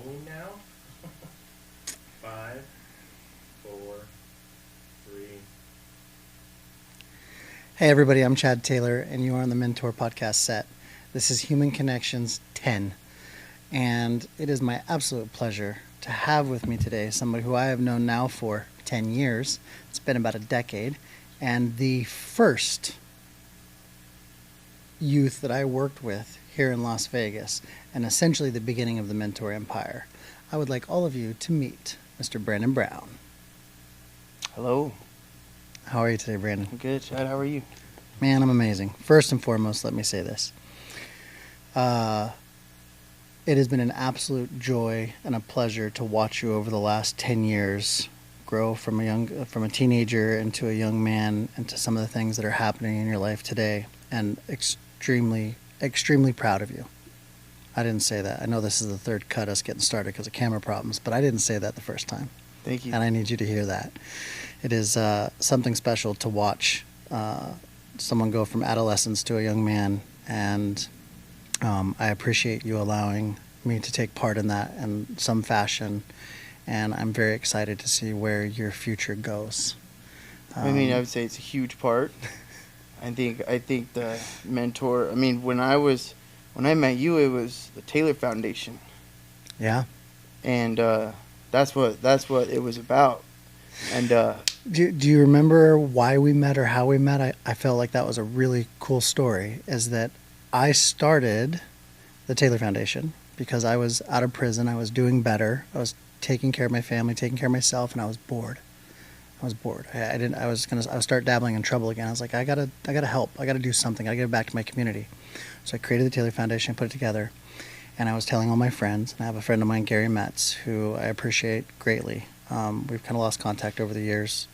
rolling now. 5, 4, 3. Hey everybody, I'm Chad Taylor, and you are on the Mentor Podcast set. This is Human Connections 10, and it is my absolute pleasure to have with me today somebody who I have known now for 10 years. It's been about a decade, and the first youth that I worked with here in Las Vegas, and essentially the beginning of the Mentor Empire. I would like all of you to meet Mr. Brandon Brown. Hello. How are you today, Brandon? I'm good, Chad. How are you? Man, I'm amazing. First and foremost, let me say this. It has been an absolute joy and a pleasure to watch you over the last 10 years grow from a teenager into a young man into some of the things that are happening in your life today, and extremely proud of you. I didn't say that. I know this is the third cut us getting started because of camera problems, but I didn't say that the first time. Thank you. And I need you to hear that. It is something special to watch someone go from adolescence to a young man, and I appreciate you allowing me to take part in that in some fashion, and I'm very excited to see where your future goes. I would say it's a huge part. I think the mentor. When I met you, it was the Taylor Foundation. Yeah. And that's what it was about. And do you remember why we met or how we met? I felt like that was a really cool story. Is that I started the Taylor Foundation because I was out of prison. I was doing better. I was taking care of my family, taking care of myself, and I was bored. I was start dabbling in trouble again. I was like, I gotta help. I gotta do something. I gotta give back to my community. So I created the Taylor Foundation, put it together, and I was telling all my friends. And I have a friend of mine, Gary Metz, who I appreciate greatly. We've kind of lost contact over the years,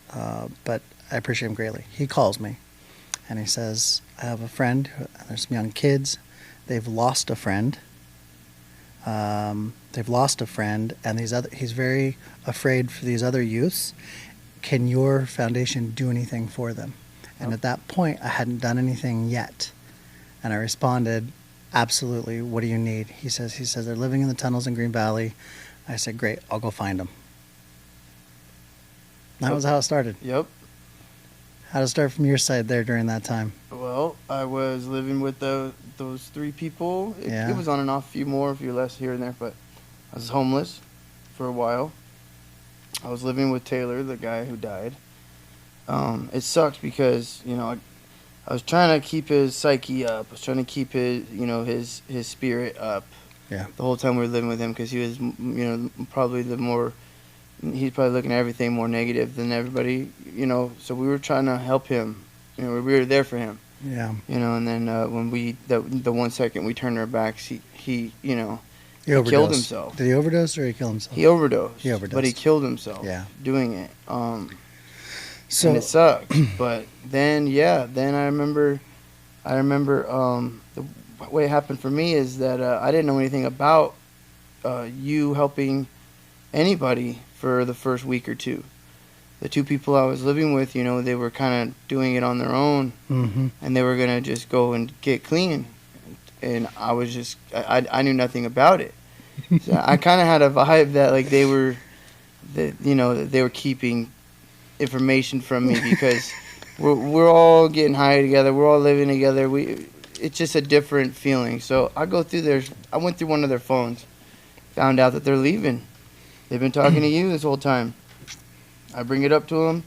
but I appreciate him greatly. He calls me, and he says, I have a friend. There's some young kids. They've lost a friend. And he's very afraid for these other youths. Can your foundation do anything for them? And at that point, I hadn't done anything yet. And I responded, absolutely. What do you need? He says they're living in the tunnels in Green Valley. I said, great, I'll go find them. That was how it started. Yep. How did it start from your side there during that time? Well, I was living with those 3 people. It was on and off, a few less here and there, but I was homeless for a while. I was living with Taylor, the guy who died. It sucked because, I was trying to keep his psyche up. I was trying to keep his spirit up. Yeah. The whole time we were living with him, because he was, he's probably looking at everything more negative than everybody, so we were trying to help him. We were there for him. Yeah. And then when the 1 second we turned our backs, he He killed himself. Did he overdose or he killed himself? He overdosed. He overdosed. But he killed himself. Yeah. Doing it. So and it sucked. But then I remember the way it happened for me is that I didn't know anything about you helping anybody for the first week or two. The 2 people I was living with, they were kind of doing it on their own, mm-hmm. and they were going to just go and get clean. And I was just, I knew nothing about it. So I kind of had a vibe that like they were keeping information from me because we're all getting high together. We're all living together. It's just a different feeling. So I went through one of their phones, found out that they're leaving. They've been talking to you this whole time. I bring it up to them,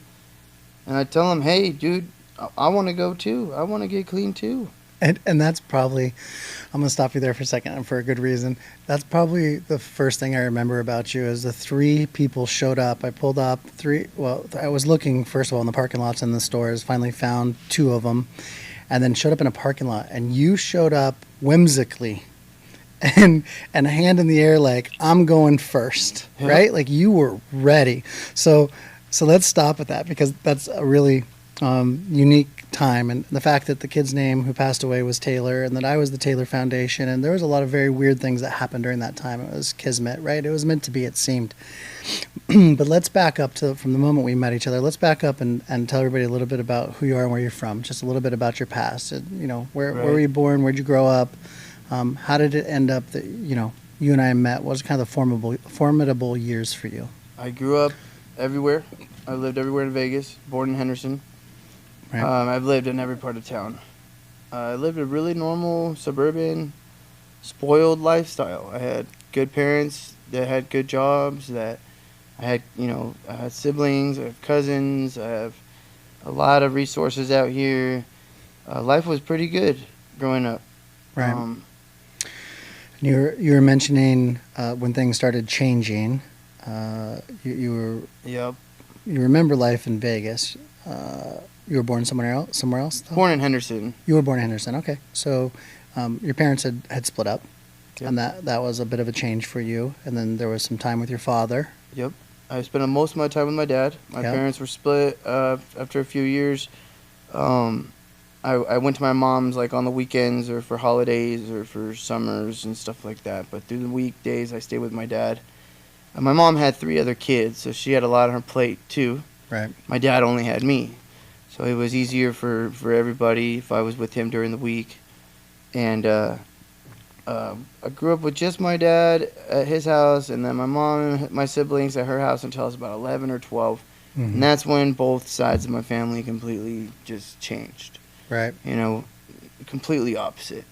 and I tell them, hey, dude, I want to go too. I want to get clean too. And that's probably, I'm going to stop you there for a second, and for a good reason. That's probably the first thing I remember about you is the 3 people showed up. I pulled up 3, I was looking, first of all, in the parking lots and the stores, finally found 2 of them, and then showed up in a parking lot. And you showed up whimsically and a hand in the air like, I'm going first, yeah. Right? Like you were ready. So let's stop at that because that's a really unique time, and the fact that the kid's name who passed away was Taylor, and that I was the Taylor Foundation, and there was a lot of very weird things that happened during that time. It was kismet, right? It was meant to be, it seemed. But let's back up from the moment we met each other. Let's back up and tell everybody a little bit about who you are and where you're from. Just a little bit about your past. Where were you born? Where'd you grow up? How did it end up that you and I met, what was kind of the formidable years for you? I grew up everywhere. I lived everywhere in Vegas, born in Henderson. Right. I've lived in every part of town. I lived a really normal, suburban, spoiled lifestyle. I had good parents that had good jobs, that I had, I had siblings, I have cousins, I have a lot of resources out here. Life was pretty good growing up. Right. You were mentioning when things started changing. Yep. You remember life in Vegas. You were born somewhere else. Though? Born in Henderson. You were born in Henderson. Okay, so your parents had split up, Yep. and that was a bit of a change for you. And then there was some time with your father. Yep. I spent most of my time with my dad. My Yep. parents were split after a few years. I went to my mom's like on the weekends or for holidays or for summers and stuff like that. But through the weekdays, I stayed with my dad. And my mom had 3 other kids, so she had a lot on her plate too. Right. My dad only had me, so it was easier for everybody if I was with him during the week. And I grew up with just my dad at his house, and then my mom and my siblings at her house until I was about 11 or 12. Mm-hmm. And that's when both sides of my family completely just changed. Right. Completely opposite.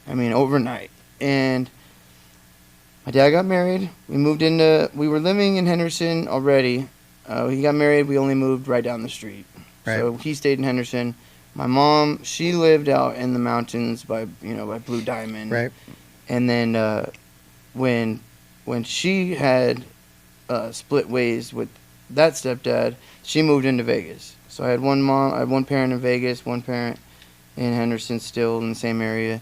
I mean, overnight. And my dad got married. We were living in Henderson already. He got married. We only moved right down the street. Right. So he stayed in Henderson. My mom, she lived out in the mountains by Blue Diamond. Right. And then when she had split ways with that stepdad, she moved into Vegas. So I had one parent in Vegas, one parent in Henderson, still in the same area.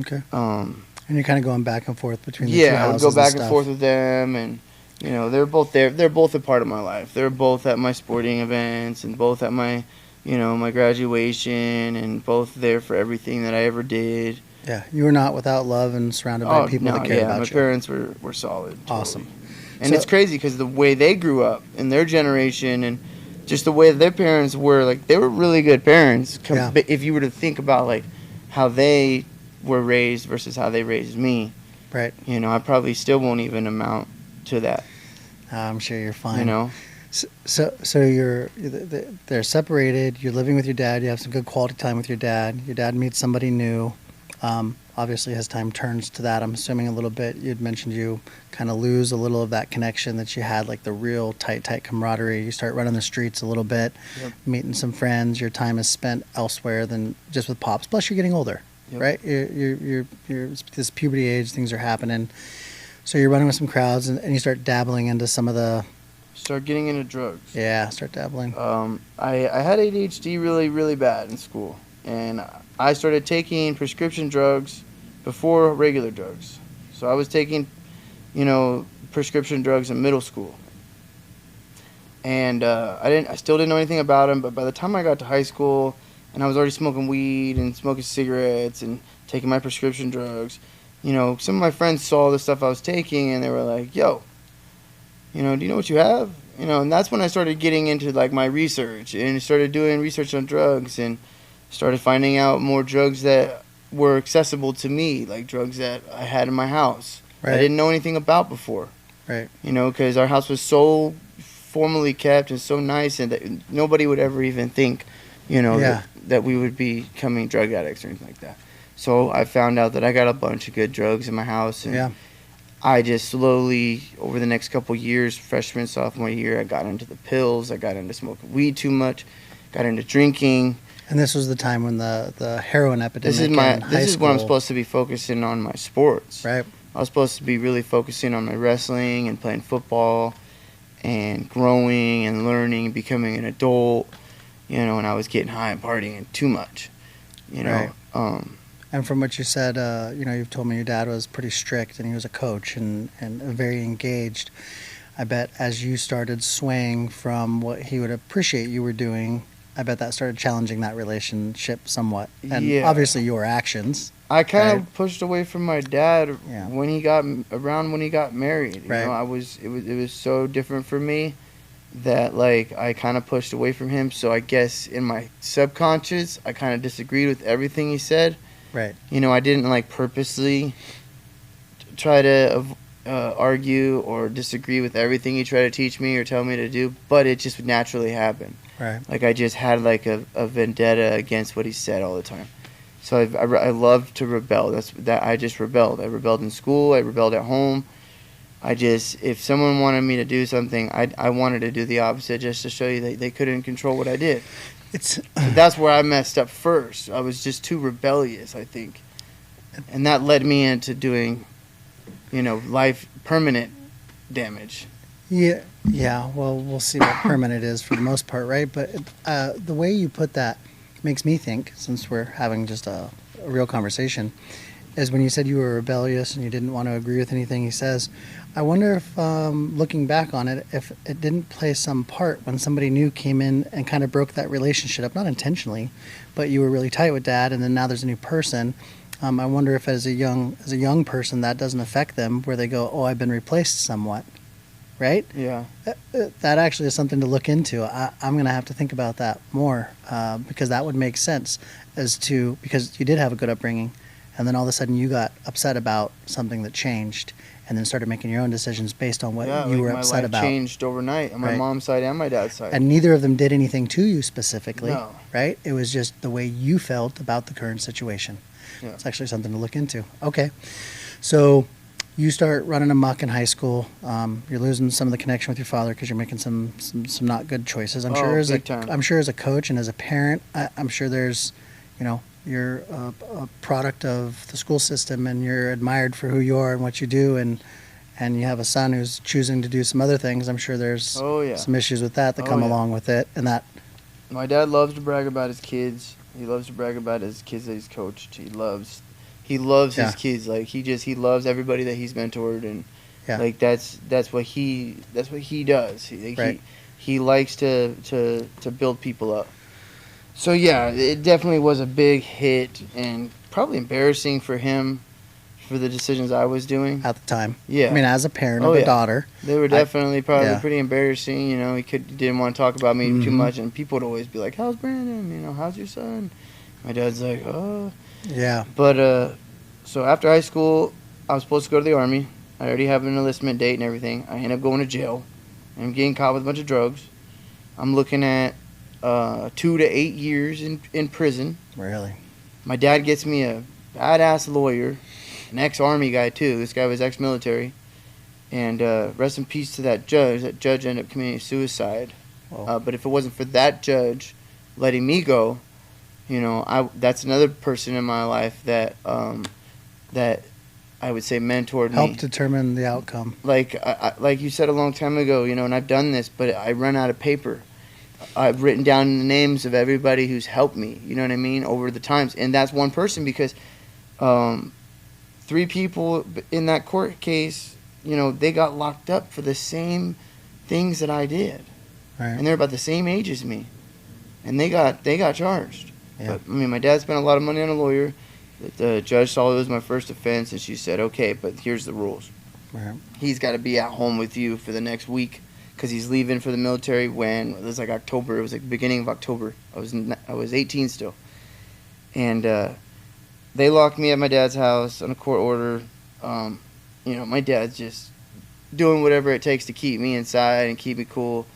Okay. And you're kind of going back and forth between the two Yeah, I would houses go back and and stuff. forth with them, and they're both there. They're both a part of my life. They're both at my sporting events, and both at my my graduation, and both there for everything that I ever did. Yeah, you were not without love and surrounded by people that cared about my you. parents were solid. Totally. Awesome. And So- it's crazy because the way they grew up in their generation, and just the way that their parents were, like they were really good parents. Yeah. If you were to think about like how they were raised versus how they raised me, Right. I probably still won't even amount to that. I'm sure you're fine. So they're separated. You're living with your dad. You have some good quality time with your dad. Your dad meets somebody new. Obviously, as time turns to that, I'm assuming a little bit. You'd mentioned you kind of lose a little of that connection that you had, like the real tight camaraderie. You start running the streets a little bit, Yep. meeting some friends. Your time is spent elsewhere than just with pops. Plus, you're getting older, Yep. right? You're this puberty age. Things are happening. So you're running with some crowds, and you start dabbling into some of the. Start getting into drugs. Start dabbling. I had ADHD really, really bad in school, and I started taking prescription drugs before regular drugs. So I was taking, prescription drugs in middle school, and I still didn't know anything about them. But by the time I got to high school, and I was already smoking weed and smoking cigarettes and taking my prescription drugs, some of my friends saw the stuff I was taking, and they were like, "Yo, do you know what you have?" And that's when I started getting into like my research and started doing research on drugs and started finding out more drugs that were accessible to me, like drugs that I had in my house. Right. I didn't know anything about before. Right. Because our house was so formally kept and so nice, and that nobody would ever even think, that we would be becoming drug addicts or anything like that. So I found out that I got a bunch of good drugs in my house, and Yeah. I just slowly, over the next couple years, freshman, sophomore year, I got into the pills. I got into smoking weed too much, got into drinking. And this was the time when the heroin epidemic. This is when I'm supposed to be focusing on my sports. Right. I was supposed to be really focusing on my wrestling and playing football and growing and learning and becoming an adult, and I was getting high and partying too much, Right. And from what you said, you've told me your dad was pretty strict and he was a coach and very engaged. I bet as you started swaying from what he would appreciate you were doing, I bet that started challenging that relationship somewhat. And Yeah. obviously your actions. I kind Right. of pushed away from my dad Yeah. when he got married. Right. It was so different for me that like I kind of pushed away from him. So I guess in my subconscious, I kind of disagreed with everything he said. Right. I didn't like purposely try to argue or disagree with everything he tried to teach me or tell me to do, but it just would naturally happen. Right. Like I just had like a vendetta against what he said all the time. So I love to rebel. I just rebelled. I rebelled in school. I rebelled at home. If someone wanted me to do something, I wanted to do the opposite just to show you that they couldn't control what I did. So that's where I messed up first. I was just too rebellious, I think. And that led me into doing, life permanent damage. Yeah. Well, we'll see what permanent is for the most part, right? But the way you put that makes me think, since we're having just a real conversation, is when you said you were rebellious and you didn't want to agree with anything he says. I wonder if, looking back on it, if it didn't play some part when somebody new came in and kind of broke that relationship up, not intentionally, but you were really tight with Dad, and then now there's a new person. I wonder if as a young person that doesn't affect them, where they go, "Oh, I've been replaced somewhat," right? Yeah. That actually is something to look into. I'm going to have to think about that more, because that would make sense because you did have a good upbringing, and then all of a sudden you got upset about something that changed, and then started making your own decisions based on what you were upset about. My life changed overnight on my mom's side and my dad's side. And neither of them did anything to you specifically, No. right? It was just the way you felt about the current situation. Yeah. It's actually something to look into. Okay. So you start running amok in high school. You're losing some of the connection with your father because you're making some not good choices. I'm sure as a coach and as a parent, I'm sure there's, you're a product of the school system, and you're admired for who you are and what you do, and you have a son who's choosing to do some other things. I'm sure there's some issues with that come along with it, and that. My dad loves to brag about his kids. He loves to brag about his kids that he's coached. He loves his kids. Like he loves everybody that he's mentored, and like that's what he does. He likes to build people up. So yeah, it definitely was a big hit and probably embarrassing for him for the decisions I was doing At the time. Yeah. I mean, as a parent of a daughter. They were definitely pretty embarrassing. He didn't want to talk about me too much, and people would always be like, "How's Brandon? How's your son?" My dad's like, "Oh." Yeah. But so after high school, I was supposed to go to the Army. I already have an enlistment date and everything. I end up going to jail. I'm getting caught with a bunch of drugs. I'm looking at 2 to 8 years in prison. Really? My dad gets me a badass lawyer, an ex-Army guy too. This guy was ex-military. And rest in peace to that judge. That judge ended up committing suicide. But if it wasn't for that judge letting me go, that's another person in my life that I would say mentored me. Helped determine the outcome. Like you said a long time ago, and I've done this, but I run out of paper. I've written down the names of everybody who's helped me, you know what I mean, over the times. And that's one person because 3 people in that court case, they got locked up for the same things that I did. Right. And they're about the same age as me. And they got charged. Yeah. But, my dad spent a lot of money on a lawyer. The judge saw it was my first offense, and she said, "Okay, but here's the rules. Right. He's got to be at home with you for the next week because he's leaving for the military when it was like October. It was like the beginning of October. I was 18 still, and they locked me at my dad's house on a court order. My dad's just doing whatever it takes to keep me inside and keep me cool.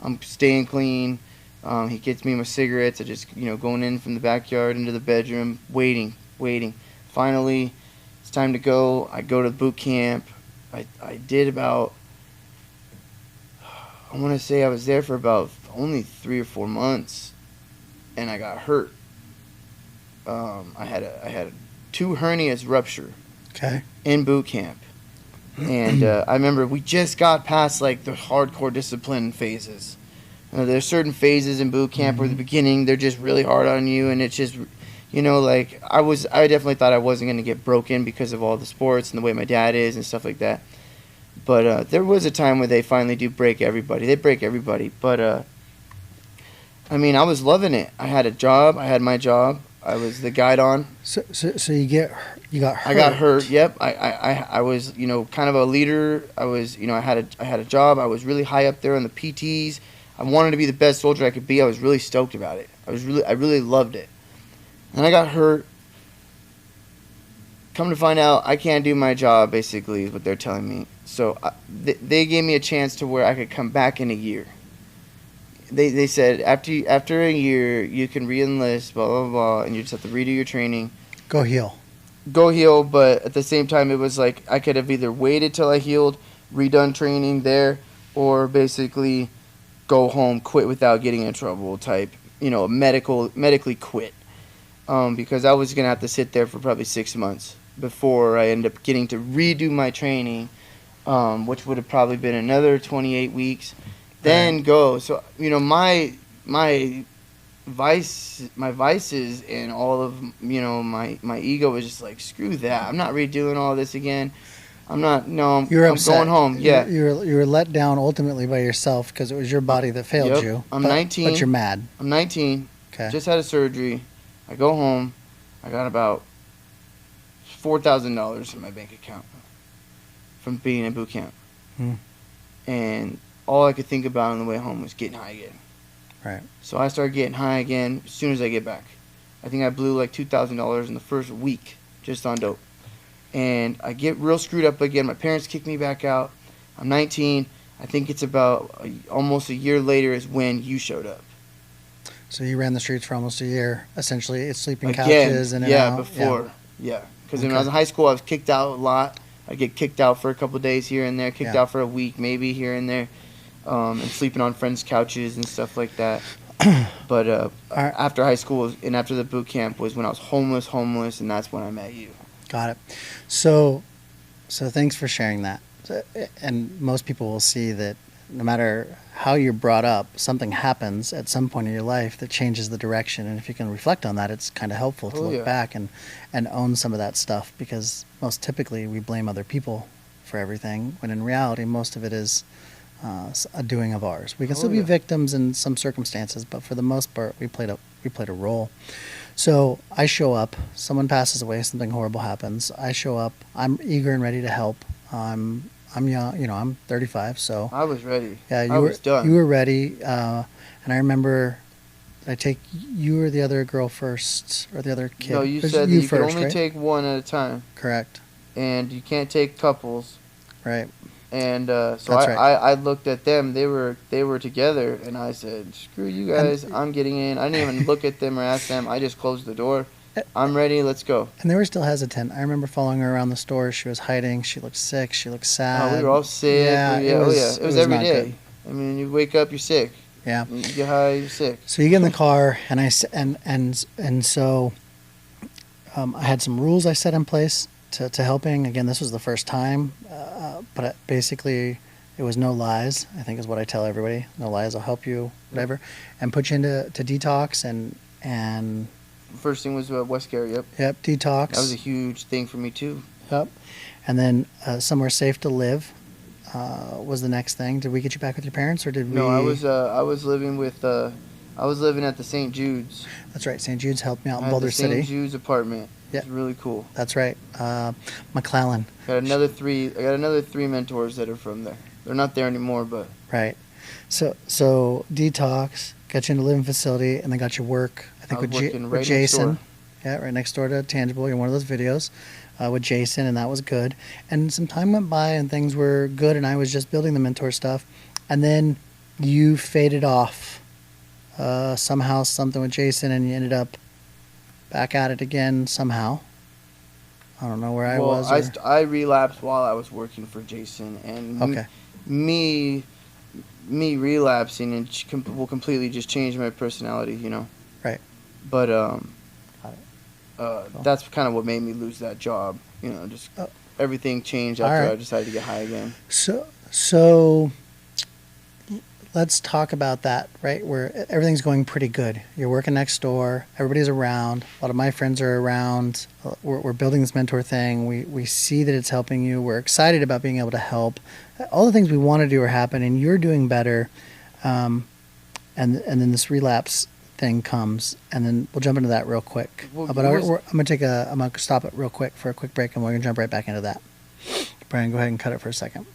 I'm staying clean. He gets me my cigarettes. I just, going in from the backyard into the bedroom, waiting. Finally, it's time to go. I go to boot camp. I did about, I want to say I was there for about only 3 or 4 months, and I got hurt. I had 2 hernias rupture. Okay. In boot camp. And I remember we just got past like the hardcore discipline phases. There's certain phases in boot camp where the beginning they're just really hard on you, and it's just, like I definitely thought I wasn't going to get broken because of all the sports and the way my dad is and stuff like that. But there was a time where they finally do break everybody. They break everybody. But I was loving it. I had a job. I had my job. I was the guide on. So you got hurt. I got hurt. Yep. I was kind of a leader. I was I had a job. I was really high up there on the PTs. I wanted to be the best soldier I could be. I was really stoked about it. I really loved it. And I got hurt. come to find out, I can't do my job, basically, is what they're telling me. So they gave me a chance to where I could come back in a year. They said, after a year, you can re-enlist, blah, blah, blah, and you just have to redo your training. Go heal. Go heal, but at the same time, it was like I could have either waited till I healed, redone training there, or basically go home, quit without getting in trouble type, medically quit. Because I was going to have to sit there for probably 6 months before I ended up getting to redo my training, which would have probably been another 28 weeks. Then go. So, my vices and all of, my ego was just like, screw that. I'm not redoing all this again. I'm going home. Yeah. You were let down ultimately by yourself because it was your body that failed you. I'm 19. But you're mad. I'm 19. Okay. Just had a surgery. I go home. I got about $4,000 in my bank account from being in boot camp. And all I could think about on the way home was getting high again. Right. So I started getting high again as soon as I get back. I think I blew like $2,000 in the first week just on dope. And I get real screwed up again. My parents kick me back out. I'm 19. I think it's about almost a year later is when you showed up. So you ran the streets for almost a year, essentially, sleeping Again, couches and out. Before. Yeah. Because when I was in high school, I was kicked out a lot. I get kicked out for a couple of days here and there, kicked out for a week maybe here and there, and sleeping on friends' couches and stuff like that. But after high school and after the boot camp was when I was homeless, and that's when I met you. Got it. So thanks for sharing that. And most people will see that no matter how you're brought up, something happens at some point in your life that changes the direction. And if you can reflect on that, it's kind of helpful to look back and own some of that stuff, because most typically we blame other people for everything, when in reality, most of it is a doing of ours. We can still be victims in some circumstances, but for the most part, we played a role. So I show up, someone passes away, something horrible happens. I show up, I'm eager and ready to help. I'm young, I'm 35, so I was ready. Yeah, I was done. You were ready, and I remember. I take you or the other girl first, or the other kid. No, you said that you could only right? take one at a time. Correct. And you can't take couples. Right. And I looked at them. They were together, and I said, "Screw you guys! I'm getting in." I didn't even look at them or ask them. I just closed the door. I'm ready. Let's go. And they were still hesitant. I remember following her around the store. She was hiding. She looked sick. She looked sad. Oh, we were all sick. Yeah, it was every day. Good. I mean, you wake up, you're sick. Yeah. You get high, you're sick. So you get in the car, and so I had some rules I set in place to helping. Again, this was the first time, but basically it was no lies, I think is what I tell everybody. No lies, I'll help you, whatever, and put you into detox and. First thing was West Gary, yep. Yep, detox. That was a huge thing for me too. Yep, and then somewhere safe to live was the next thing. Did we get you back with your parents, or did we? No, I was living with I was living at the St. Jude's. That's right, St. Jude's helped me out in I had Boulder the City. St. Jude's apartment. Yeah, it's really cool. That's right, McClellan. I got another three mentors that are from there. They're not there anymore, but right. So detox got you in a living facility, and then got you work. I think with Jason. Yeah, right next door to Tangible. You're in one of those videos with Jason, and that was good. And some time went by, and things were good, and I was just building the mentor stuff. And then you faded off somehow, something with Jason, and you ended up back at it again somehow. I don't know where I was. I relapsed while I was working for Jason, and me relapsing will completely just change my personality, Right. But that's kind of what made me lose that job. Just everything changed after I decided to get high again. So let's talk about that, right? Where everything's going pretty good. You're working next door. Everybody's around. A lot of my friends are around. We're building this mentor thing. We see that it's helping you. We're excited about being able to help. All the things we want to do are happening. You're doing better. And then this relapse thing comes, and then we'll jump into that real quick. I'm gonna stop it real quick for a quick break, and we're gonna jump right back into that. Brian, go ahead and cut it for a second.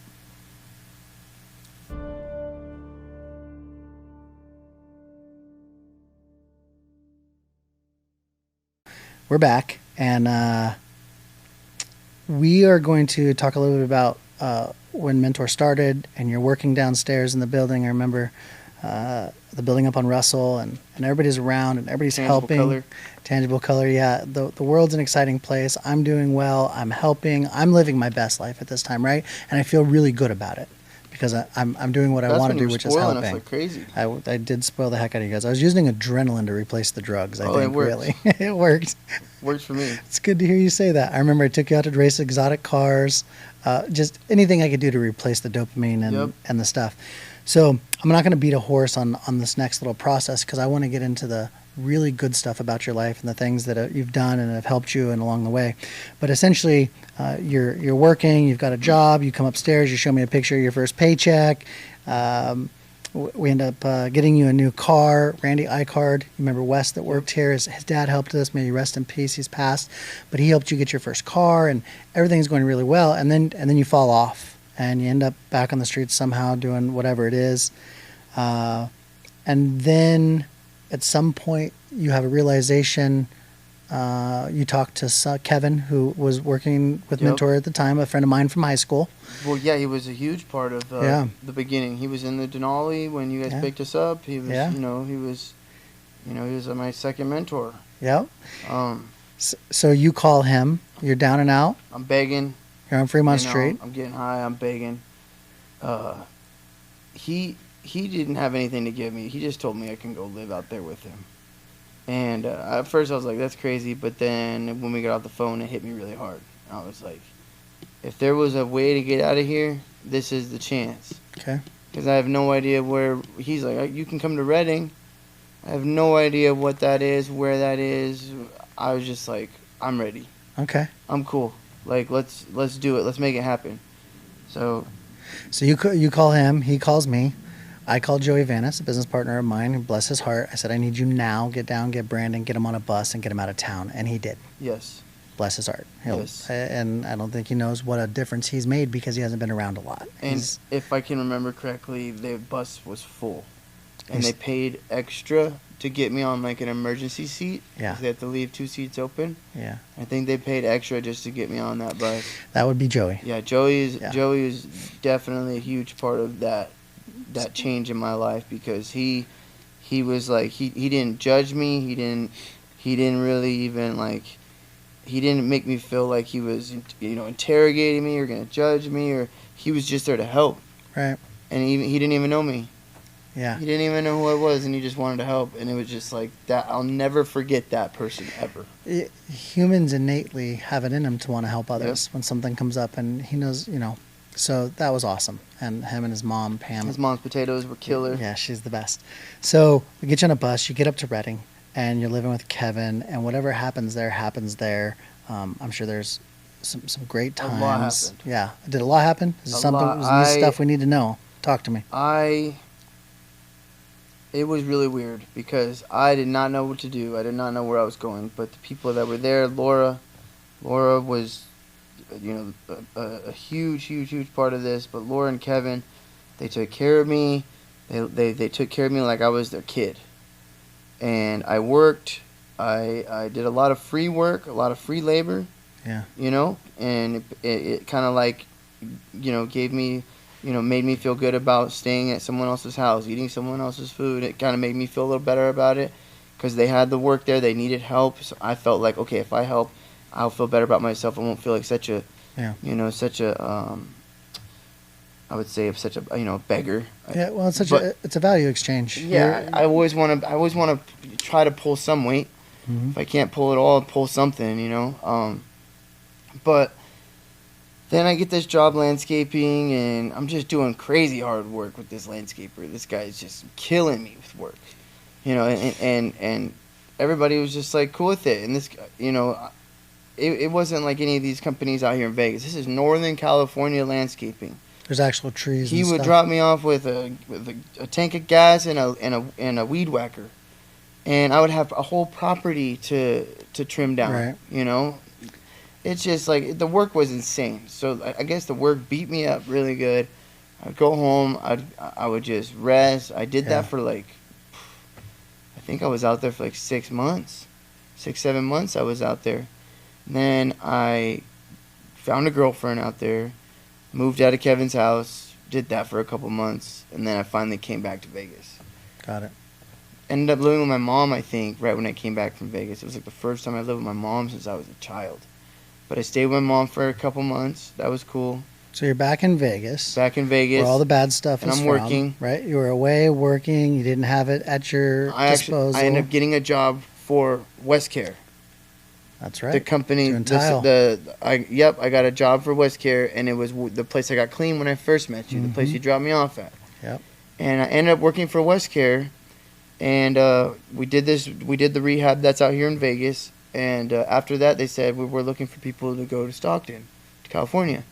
We're back, and we are going to talk a little bit about when Mentor started, and you're working downstairs in the building. I remember the building up on Russell, and everybody's around, and everybody's Tangible helping. color. Tangible color, yeah. The world's an exciting place. I'm doing well. I'm helping. I'm living my best life at this time, right? And I feel really good about it because I'm doing what I That's want when to you do, were which is spoiling helping. us like crazy. I did spoil the heck out of you guys. I was using adrenaline to replace the drugs. I Oh, think it worked. really it worked. Works for me. It's good to hear you say that. I remember I took you out to race exotic cars, just anything I could do to replace the dopamine and the stuff. So I'm not going to beat a horse on this next little process because I want to get into the really good stuff about your life and the things that you've done and have helped you and along the way. But essentially, you're working, you've got a job, you come upstairs, you show me a picture of your first paycheck. We end up getting you a new car. Randy Icard, you remember Wes that worked here? His dad helped us. May he rest in peace. He's passed, but he helped you get your first car, and everything's going really well. And then you fall off, and you end up back on the streets somehow doing whatever it is. And then at some point you have a realization. You talked to Kevin, who was working with Mentor at the time, a friend of mine from high school. Well, yeah, he was a huge part of the beginning. He was in the Denali when you guys picked us up. He was, he was my second mentor. Yep. So you call him. You're down and out. I'm begging. You're on Fremont Street. I'm getting high. I'm begging. He didn't have anything to give me. He just told me I can go live out there with him. And at first I was like, that's crazy. But then when we got off the phone, it hit me really hard. I was like, if there was a way to get out of here, this is the chance. Okay. Because I have no idea where. He's like, you can come to Reading. I have no idea what that is, where that is. I was just like, I'm ready. Okay. I'm cool. Like, let's do it. Let's make it happen. So you call him. He calls me. I called Joey Vanis, a business partner of mine. Bless his heart. I said, I need you now. Get down, get Brandon, get him on a bus, and get him out of town. And he did. Yes. Bless his heart. Yes. And I don't think he knows what a difference he's made because he hasn't been around a lot. And if I can remember correctly, the bus was full. And they paid extra to get me on like an emergency seat. Yeah. They had to leave 2 seats open. Yeah. I think they paid extra just to get me on that bus. That would be Joey. Yeah, Joey is definitely a huge part of that change in my life because he was like he didn't judge me. He didn't really even like he didn't make me feel like he was interrogating me or gonna judge me, or he was just there to help. Right. And he didn't even know me. Yeah. He didn't even know who I was, and he just wanted to help. And it was just like that. I'll never forget that person ever. Humans innately have it in them to want to help others when something comes up, and he knows, So that was awesome. And him and his mom, Pam. His mom's potatoes were killer. Yeah, she's the best. So we get you on a bus, you get up to Reading, and you're living with Kevin, and whatever happens there, happens there. I'm sure there's some great times. A lot happened. Yeah. Did a lot happen? Is it something? lot. Is this stuff we need to know? Talk to me. It was really weird because I did not know what to do. I did not know where I was going. But the people that were there, Laura was, a huge part of this. But Laura and Kevin, they took care of me. They took care of me like I was their kid. And I worked. I did a lot of free work, a lot of free labor. Yeah. And it kind of like, gave me. Made me feel good about staying at someone else's house, eating someone else's food. It kind of made me feel a little better about it because they had the work there. They needed help. So I felt like, okay, if I help, I'll feel better about myself. I won't feel like such a, I would say such a, beggar. Yeah, well, it's a value exchange. Yeah, I always want to try to pull some weight. Mm-hmm. If I can't pull it all, I'll pull something, But then I get this job landscaping, and I'm just doing crazy hard work with this landscaper. This guy is just killing me with work, and everybody was just like cool with it. And this, it wasn't like any of these companies out here in Vegas. This is Northern California landscaping. There's actual trees. He would drop me off with a tank of gas and a weed whacker, and I would have a whole property to trim down. Right. It's just like the work was insane. So I guess the work beat me up really good. I'd go home. I would just rest. I did that for I think I was out there for 6 months, 6-7 months. I was out there. And then I found a girlfriend out there, moved out of Kevin's house, did that for a couple months, and then I finally came back to Vegas. Got it. Ended up living with my mom, I think, right when I came back from Vegas. It was like the first time I lived with my mom since I was a child. But I stayed with my mom for a couple months. That was cool. So you're back in Vegas. Back in Vegas. Where all the bad stuff and is I'm from, working. right? You were away working. You didn't have it at your disposal. I ended up getting a job for Westcare. That's right. The company. Doing tile. I got a job for Westcare, and it was the place I got clean when I first met you. The place you dropped me off at. Yep. And I ended up working for Westcare, and we did the rehab that's out here in Vegas. And after that, they said we were looking for people to go to Stockton, to California.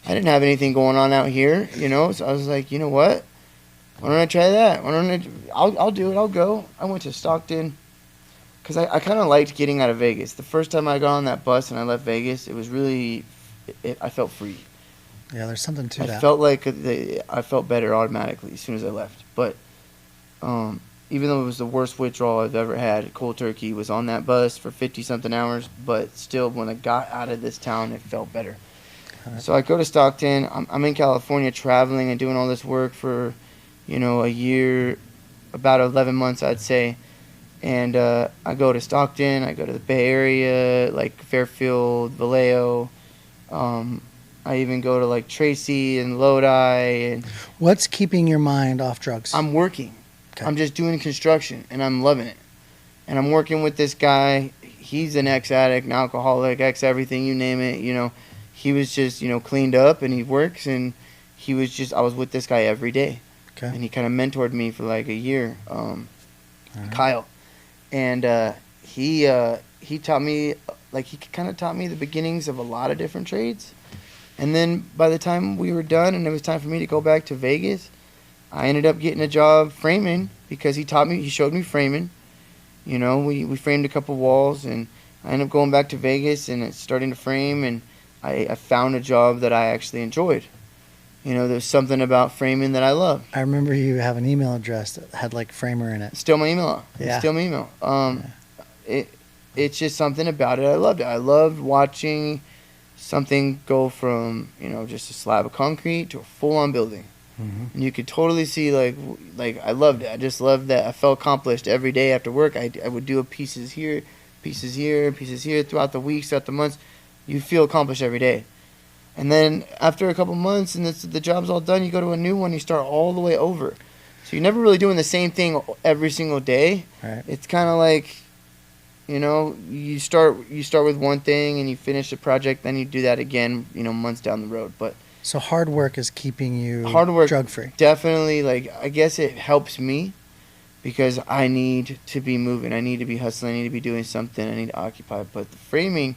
I didn't have anything going on out here, so I was like, you know what? Why don't I try that? I'll do it. I'll go. I went to Stockton because I kind of liked getting out of Vegas. The first time I got on that bus and I left Vegas, it was really, I felt free. Yeah, there's something to that. I felt like I felt better automatically as soon as I left. But even though it was the worst withdrawal I've ever had, cold turkey was on that bus for 50-something hours. But still, when I got out of this town, it felt better. Right. So I go to Stockton. I'm in California traveling and doing all this work for, a year, about 11 months, I'd say. And I go to Stockton. I go to the Bay Area, like Fairfield, Vallejo. I even go to like Tracy and Lodi. And what's keeping your mind off drugs? I'm working. Okay. I'm just doing construction, and I'm loving it. And I'm working with this guy. He's an ex-addict, an alcoholic, ex-everything, you name it. He was just, cleaned up, and he works, and I was with this guy every day. Okay. And he kind of mentored me for like a year, right. Kyle. And he taught me, he kind of taught me the beginnings of a lot of different trades. And then by the time we were done and it was time for me to go back to Vegas, I ended up getting a job framing because he showed me framing. We framed a couple walls, and I ended up going back to Vegas and starting to frame, and I found a job that I actually enjoyed. There's something about framing that I love. I remember you have an email address that had like framer in it. Still my email. Yeah. Still my email. It's just something about it. I loved it. I loved watching something go from, just a slab of concrete to a full-on building. Mm-hmm. And you could totally see, like I loved it. I just loved that. I felt accomplished every day after work. I would do pieces here, pieces here, pieces here throughout the weeks, throughout the months. You feel accomplished every day. And then after a couple months and the job's all done, you go to a new one, you start all the way over. So you're never really doing the same thing every single day. Right. It's kind of like, you start with one thing and you finish the project, then you do that again, months down the road. But so hard work is keeping you drug-free. Definitely, I guess it helps me because I need to be moving. I need to be hustling. I need to be doing something. I need to occupy. But the framing,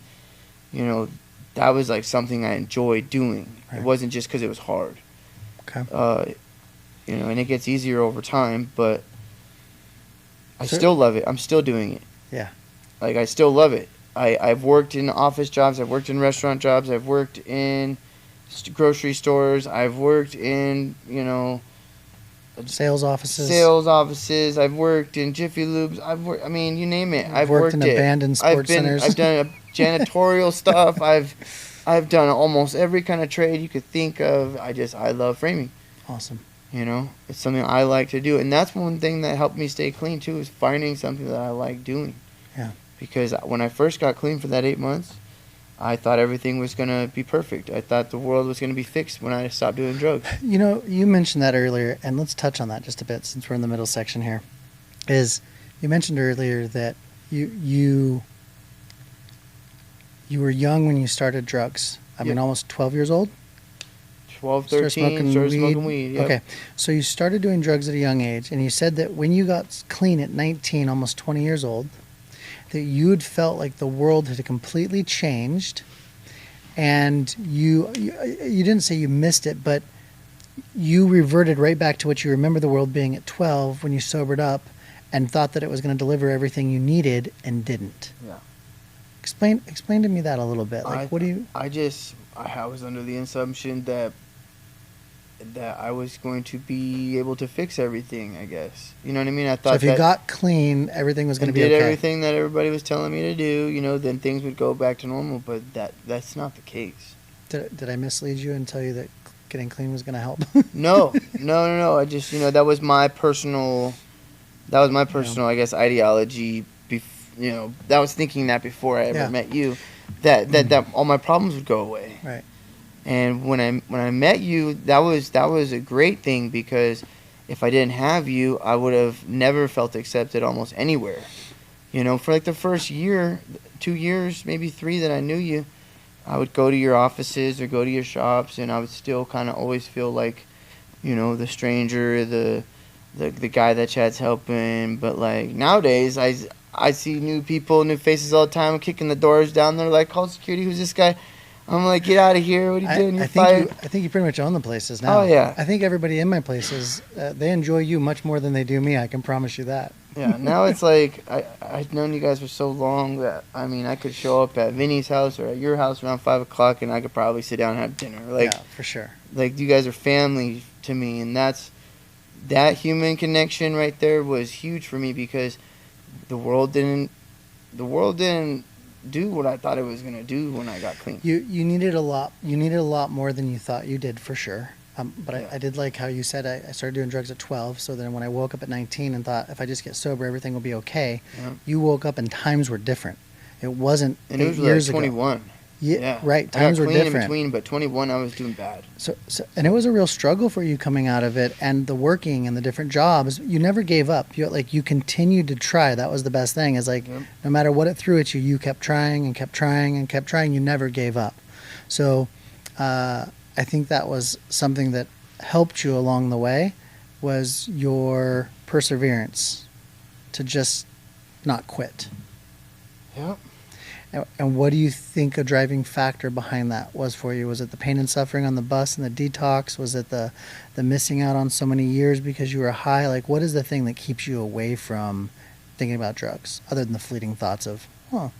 that was like something I enjoyed doing. Right. It wasn't just because it was hard. Okay. And it gets easier over time, but I still love it. I'm still doing it. Yeah. I still love it. I've worked in office jobs. I've worked in restaurant jobs. I've worked in grocery stores. I've worked in, sales offices. I've worked in Jiffy Lubes. You name it. I've worked in abandoned sports centers. I've done janitorial stuff. I've done almost every kind of trade you could think of. I love framing. Awesome. It's something I like to do. And that's one thing that helped me stay clean too, is finding something that I like doing. Yeah. Because when I first got clean for that 8 months, I thought everything was going to be perfect. I thought the world was going to be fixed when I stopped doing drugs. You mentioned that earlier, and let's touch on that just a bit since we're in the middle section here. You mentioned earlier that you were young when you started drugs. I mean, almost 12 years old? 12, 13, started smoking weed. Yep. Okay, so you started doing drugs at a young age, and you said that when you got clean at 19, almost 20 years old, that you'd felt like the world had completely changed, and you didn't say you missed it, but you reverted right back to what you remember the world being at 12 when you sobered up and thought that it was going to deliver everything you needed and didn't. Yeah. Explain to me that a little bit. What do you... I was under the assumption that that I was going to be able to fix everything, I guess. You know what I mean? I So thought if you that got clean, everything was going to and be did okay. everything that everybody was telling me to do, you know, then things would go back to normal, but that's not the case. Did I mislead you and tell you that getting clean was going to help? No. I just, you know, that was my personal, I guess, ideology. You know, I was thinking that before I ever Yeah. met you, that all my problems would go away. Right. And when I met you, that was a great thing, because if I didn't have you, I would have never felt accepted almost anywhere. You know, for like the first year, 2 years, maybe 3 that I knew you, I would go to your offices or go to your shops, and I would still kind of always feel like, you know, the stranger, the guy that Chad's helping. But like nowadays, I see new people, new faces all the time, kicking the doors down. They're like, "Call security. Who's this guy?" I'm like, "Get out of here! What are you doing? You're fired." I think you pretty much own the places now. Oh, yeah. I think everybody in my places, they enjoy you much more than they do me. I can promise you that. Yeah, now it's like I've known you guys for so long that, I mean, I could show up at Vinny's house or at your house around 5 o'clock, and I could probably sit down and have dinner. Like, yeah, for sure. like you guys are family to me, and that human connection right there was huge for me, because the world didn't do what I thought it was gonna do when I got clean. You needed a lot. You needed a lot more than you thought you did, for sure. But Yeah. I did like how you said I started doing drugs at 12. So then when I woke up at 19 and thought if I just get sober, everything will be okay. Yeah. You woke up and times were different. It wasn't And it 8 was years like ago. 21. Yeah, right. I Times got were clean in different. between, but 21 I was doing bad. So, and it was a real struggle for you coming out of it, and the working and the different jobs. You never gave up. You continued to try. That was the best thing. Is like, Yep. no matter what it threw at you, you kept trying and kept trying and kept trying. You never gave up. So, I think that was something that helped you along the way, was your perseverance to just not quit. Yep. And what do you think a driving factor behind that was for you? Was it the pain and suffering on the bus and the detox? Was it the missing out on so many years because you were high? Like, what is the thing that keeps you away from thinking about drugs, other than the fleeting thoughts of, oh,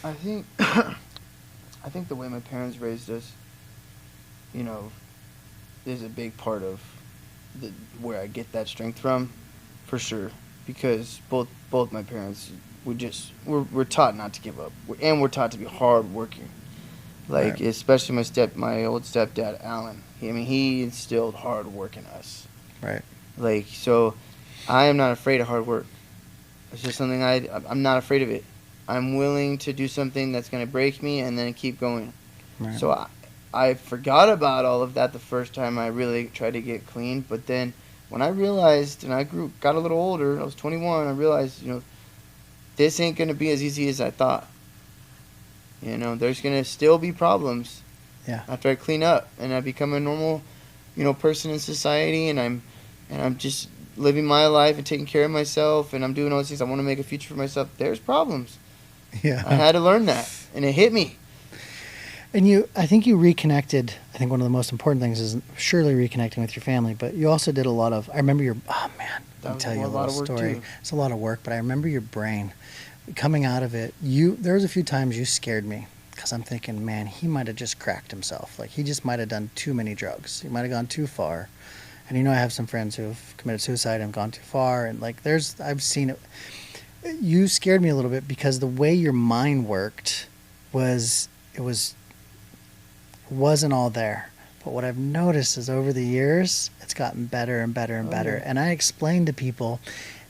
I think the way my parents raised us, you know, is a big part of where I get that strength from, for sure. Because both my parents, we're taught not to give up, and we're taught to be hard working. Like, Right. especially my old stepdad Alan. He instilled hard work in us. right, Like, so I am not afraid of hard work. It's just something I'm not afraid of it. I'm willing to do something that's going to break me and then keep going. right. So I forgot about all of that the first time I really tried to get clean. But then when I realized, and I got a little older, I was 21, I realized, you know, this ain't going to be as easy as I thought. You know, there's going to still be problems. Yeah. After I clean up and I become a normal, you know, person in society, and I'm just living my life and taking care of myself, and I'm doing all these things. I want to make a future for myself. There's problems. Yeah. I had to learn that, and it hit me. And I think you reconnected. I think one of the most important things is surely reconnecting with your family, but you also did a lot of, I remember oh man, That I'll was tell a you a lot little of work, story. too. It's a lot of work, but I remember your brain coming out of it. There was a few times you scared me, because I'm thinking, man, he might have just cracked himself. Like, he just might have done too many drugs. He might have gone too far. And you know, I have some friends who have committed suicide and gone too far, and like, I've seen it. You scared me a little bit because the way your mind worked wasn't all there. But what I've noticed is over the years, it's gotten better and better and better. Yeah. And I explain to people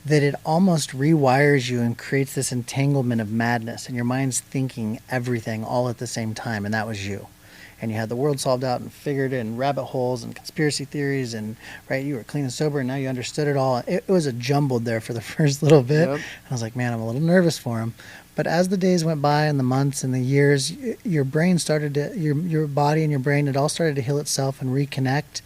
that it almost rewires you and creates this entanglement of madness, and your mind's thinking everything all at the same time, and that was you. And you had the world solved out and figured it, and rabbit holes and conspiracy theories, and right, you were clean and sober, and now you understood it all. It was a jumbled there for the first little bit. Yep. I was like, man, I'm a little nervous for him. But as the days went by and the months and the years, your brain started to, your body and your brain, it all started to heal itself and reconnect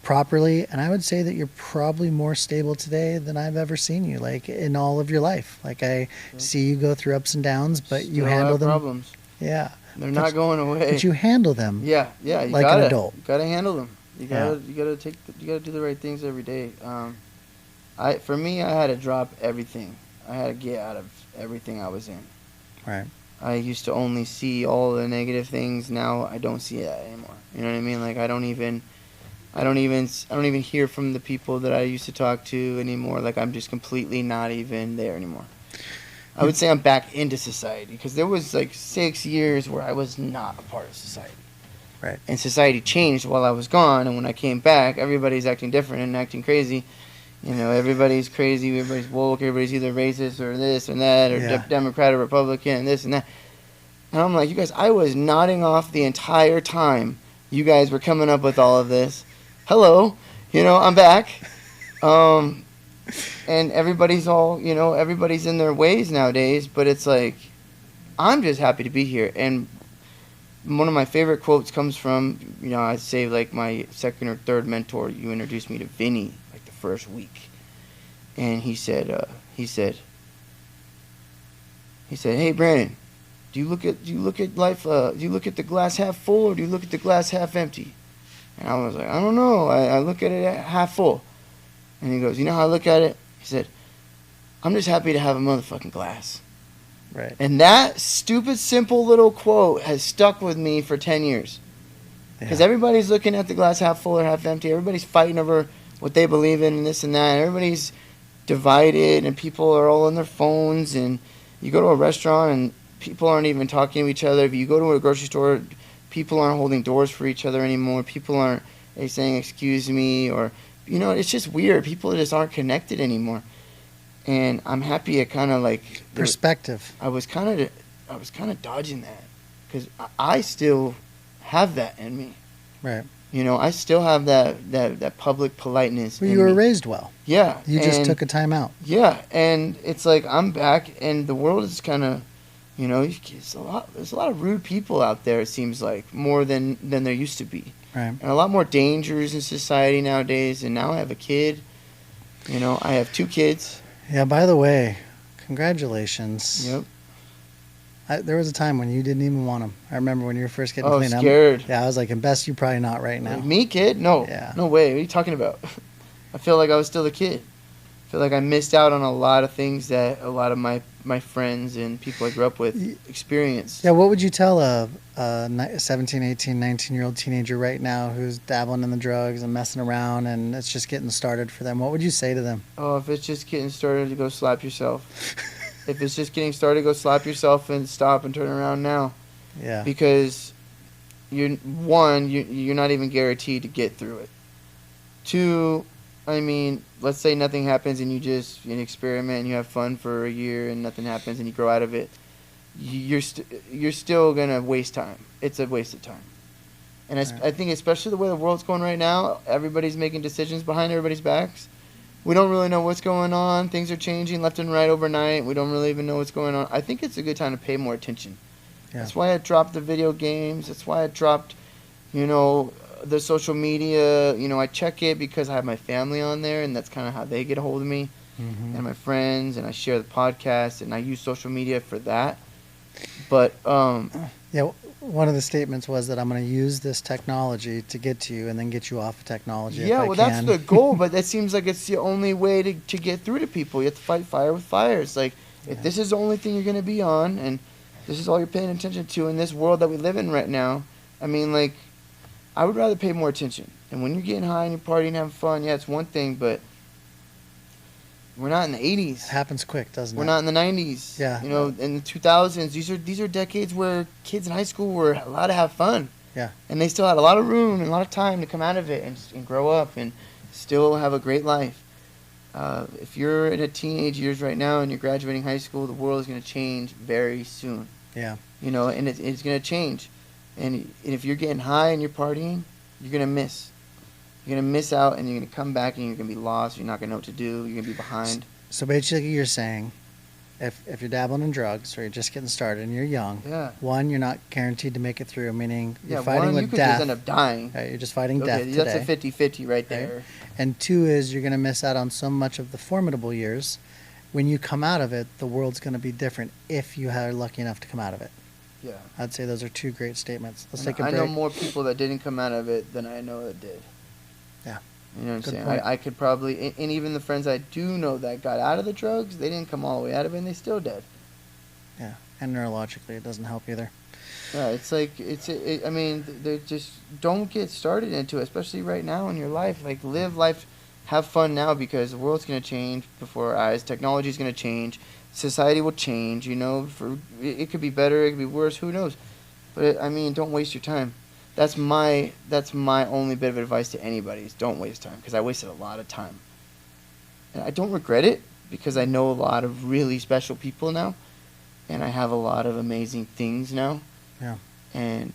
properly. And I would say that you're probably more stable today than I've ever seen you, like in all of your life. Like, I see you go through ups and downs, but you Still handle have them. problems. Yeah. They're not going away. But you handle them. Yeah. You like gotta, an adult. You gotta handle them. You Yeah. gotta do the right things every day. For me, I had to drop everything. I had to get out of everything I was in. Right. I used to only see all the negative things. Now I don't see that anymore. You know what I mean? Like, I I don't even hear from the people that I used to talk to anymore. Like, I'm just completely not even there anymore. I would say I'm back into society because there was like 6 years where I was not a part of society. Right. And society changed while I was gone, and when I came back, everybody's acting different and acting crazy. You know, everybody's crazy, everybody's woke, everybody's either racist or this and that, or Yeah. Democrat or Republican, this and that. And I'm like, you guys, I was nodding off the entire time you guys were coming up with all of this. Hello, I'm back. And everybody's everybody's in their ways nowadays, but it's like, I'm just happy to be here. And one of my favorite quotes comes from, I'd say like my second or third mentor. You introduced me to Vinny like the first week. And he said, hey Brandon, do you look at life, do you look at the glass half full or do you look at the glass half empty? And I was like, I don't know. I look at it half full. And he goes, you know how I look at it? He said, I'm just happy to have a motherfucking glass. Right. And that stupid, simple little quote has stuck with me for 10 years. Because everybody's looking at the glass half full or half empty. Everybody's fighting over what they believe in and this and that. Everybody's divided and people are all on their phones. And you go to a restaurant and people aren't even talking to each other. If you go to a grocery store, people aren't holding doors for each other anymore. People aren't saying, excuse me, or, it's just weird. People just aren't connected anymore. And I'm happy at kind of like perspective. I was kind of dodging that because I still have that in me. Right. I still have that public politeness. Well, you were raised well. Yeah. You just took a time out. Yeah, and it's like I'm back, and the world is kind of, there's a lot of rude people out there. It seems like more than there used to be. Right. And a lot more dangers in society nowadays. And now I have a kid. I have 2 kids. Yeah, by the way, congratulations. Yep. There was a time when you didn't even want them. I remember when you were first getting clean. Scared. Yeah, I was like, and best you probably not right now. Me, kid? No. Yeah. No way. What are you talking about? I feel like I was still a kid. I feel like I missed out on a lot of things that a lot of my friends and people I grew up with experienced. Yeah, what would you tell a 17, 18, 19-year-old teenager right now who's dabbling in the drugs and messing around and it's just getting started for them? What would you say to them? Oh, if it's just getting started, go slap yourself. If it's just getting started, go slap yourself and stop and turn around now. Yeah. Because you're not even guaranteed to get through it. 2, I mean, let's say nothing happens and you experiment and you have fun for a year and nothing happens and you grow out of it. You're still gonna waste time. It's a waste of time. And I think especially the way the world's going right now, everybody's making decisions behind everybody's backs. We don't really know what's going on. Things are changing left and right overnight. We don't really even know what's going on. I think it's a good time to pay more attention. Yeah. That's why I dropped the video games. That's why I dropped, the social media. I check it because I have my family on there, and that's kind of how they get a hold of me, and my friends, and I share the podcast, and I use social media for that. But yeah, one of the statements was that I'm going to use this technology to get to you and then get you off of technology. Yeah, well, that's the goal, but that seems like it's the only way to get through to people. You have to fight fire with fire. It's like, if this is the only thing you're going to be on, and this is all you're paying attention to in this world that we live in right now, I mean, like, I would rather pay more attention. And when you're getting high and you're partying and having fun, yeah, it's one thing, but we're not in the 80s. It happens quick, doesn't it? We're not in the 90s. Yeah. In the 2000s, these are decades where kids in high school were allowed to have fun. Yeah. And they still had a lot of room and a lot of time to come out of it and grow up and still have a great life. If you're in a teenage years right now and you're graduating high school, the world is going to change very soon. Yeah. And it's going to change. And if you're getting high and you're partying, you're going to miss. You're going to miss out, and you're going to come back, and you're going to be lost. You're not going to know what to do. You're going to be behind. So basically you're saying if you're dabbling in drugs or you're just getting started and you're young, one, you're not guaranteed to make it through, meaning you're fighting with you could death. just end up dying. Right, you're just fighting death today. That's a 50-50 right there. Right? And 2 is you're going to miss out on so much of the formidable years. When you come out of it, the world's going to be different if you are lucky enough to come out of it. Yeah. I'd say those are 2 great statements. Let's take a I break. know more people that didn't come out of it than I know that did. Yeah. You know what I'm Good saying? point. I could probably, and even the friends I do know that got out of the drugs, they didn't come all the way out of it, and they still dead. Yeah. and neurologically it doesn't help either. Yeah, it's like I mean, they just don't get started into it, especially right now in your life. Like, live life, have fun now, because the world's gonna change before our eyes. Technology's gonna change, society will change. You know, it could be better, it could be worse. Who knows? But I mean, don't waste your time. That's my only bit of advice to anybody is don't waste time, because I wasted a lot of time, and I don't regret it because I know a lot of really special people now, and I have a lot of amazing things now. Yeah.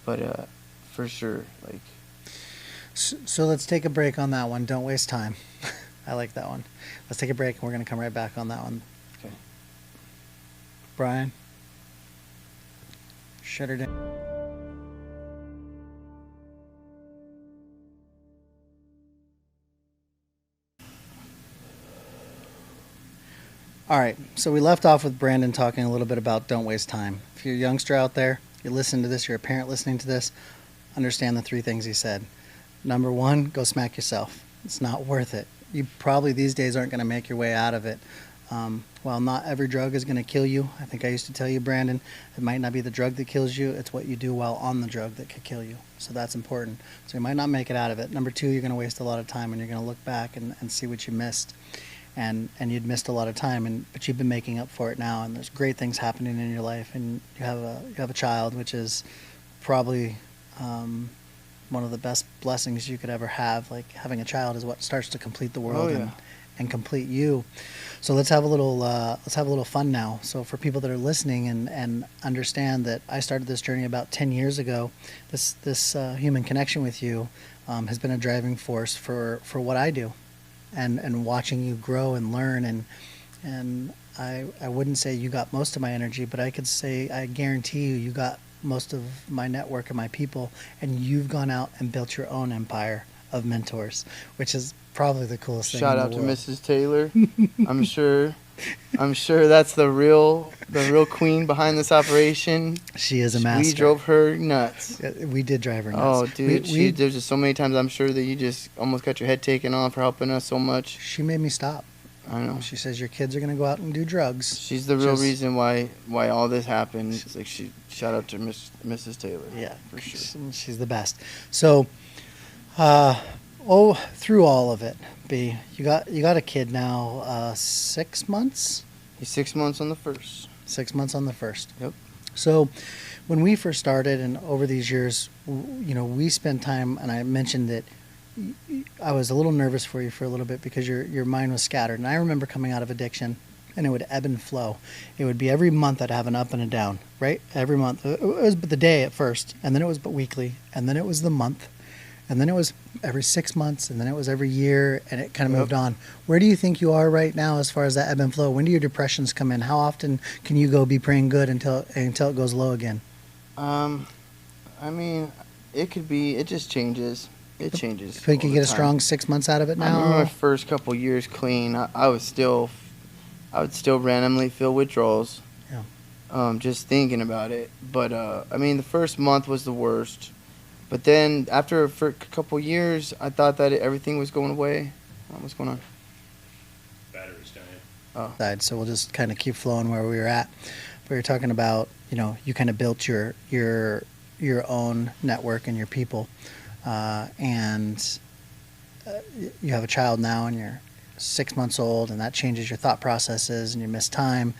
But for sure, like. So let's take a break on that one. Don't waste time. I like that one. Let's take a break and we're going to come right back on that one. Okay. Brian, shut her down. All right, so we left off with Brandon talking a little bit about don't waste time. If you're a youngster out there, you listen to this, you're a parent listening to this, understand the 3 things he said. Number 1, go smack yourself. It's not worth it. You probably these days aren't going to make your way out of it. While not every drug is going to kill you, I think I used to tell you, Brandon, it might not be the drug that kills you, it's what you do while on the drug that could kill you. So that's important. So you might not make it out of it. Number 2, you're going to waste a lot of time, and you're going to look back and see what you missed. And you'd missed a lot of time, but you've been making up for it now, and there's great things happening in your life, and you have a child, which is probably one of the best blessings you could ever have. Like, having a child is what starts to complete the world. Oh, yeah. and complete you. So let's have a little fun now. So for people that are listening and understand that I started this journey about 10 years ago, this human connection with you has been a driving force for what I do. And watching you grow and learn, and I wouldn't say you got most of my energy, but I could say I guarantee you got most of my network and my people, and you've gone out and built your own empire of mentors, which is probably the coolest thing. Shout out to Mrs. Taylor. I'm sure that's the real queen behind this operation. She is a master. We drove her nuts. We did drive her nuts. Oh, dude, there's just so many times I'm sure that you just almost got your head taken off for helping us so much. She made me stop. I know. She says your kids are going to go out and do drugs. She's the real reason why all this happened. It's like shout out to Mrs. Taylor. Yeah, for sure. She's the best. So, through all of it, B, you got a kid now, 6 months? He's 6 months on the first. 6 months on the first. Yep. So when we first started, and over these years, we spent time, and I mentioned that I was a little nervous for you for a little bit because your mind was scattered. And I remember coming out of addiction, and it would ebb and flow. It would be every month I'd have an up and a down, right? Every month. It was the day at first, and then it was weekly, and then it was the month, and then it was every 6 months, and then it was every year, and it kind of moved on. Where do you think you are right now as far as that ebb and flow? When do your depressions come in? How often can you go be praying good until it goes low again? I mean, it just changes. It changes. You think you get a strong 6 months out of it now? I remember my first couple years clean. I would still randomly feel withdrawals. Yeah. Just thinking about it. But I mean, the first month was the worst. But then after a couple years, I thought that everything was going away. What's going on? Battery's dying. Oh. So we'll just kind of keep flowing where we were at. We were talking about, you kind of built your own network and your people. And you have a child now, and you're 6 months old, and that changes your thought processes, and you miss time.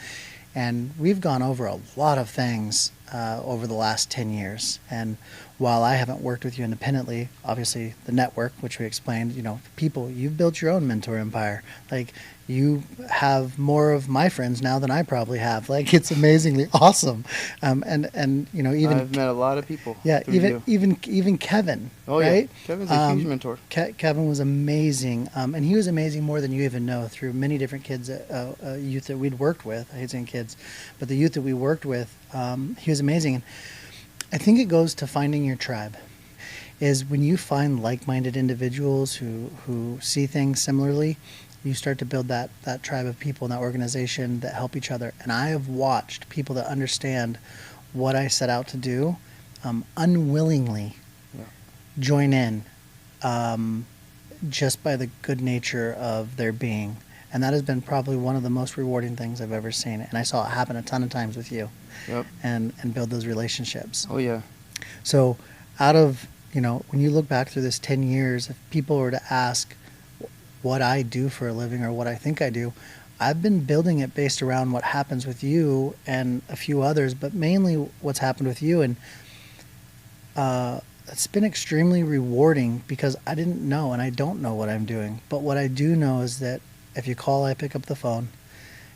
And we've gone over a lot of things over the last 10 years. And while I haven't worked with you independently, obviously the network, which we explained, people, you've built your own mentor empire. Like, you have more of my friends now than I probably have. Like, it's amazingly awesome. And even I've met a lot of people. Yeah, even Kevin. Oh, right? Yeah, Kevin's a huge mentor. Kevin was amazing, and he was amazing more than you even know through many different kids, youth that we'd worked with. I hate saying kids, but the youth that we worked with, he was amazing. And I think it goes to finding your tribe. Is when you find like-minded individuals who see things similarly, you start to build that tribe of people in that organization that help each other. And I have watched people that understand what I set out to do unwillingly join in just by the good nature of their being. And that has been probably one of the most rewarding things I've ever seen. And I saw it happen a ton of times with you. Yep. And build those relationships. Oh yeah. So out of, when you look back through this 10 years, if people were to ask what I do for a living or what I think I do, I've been building it based around what happens with you and a few others, but mainly what's happened with you. And it's been extremely rewarding because I didn't know and I don't know what I'm doing. But what I do know is that if you call, I pick up the phone.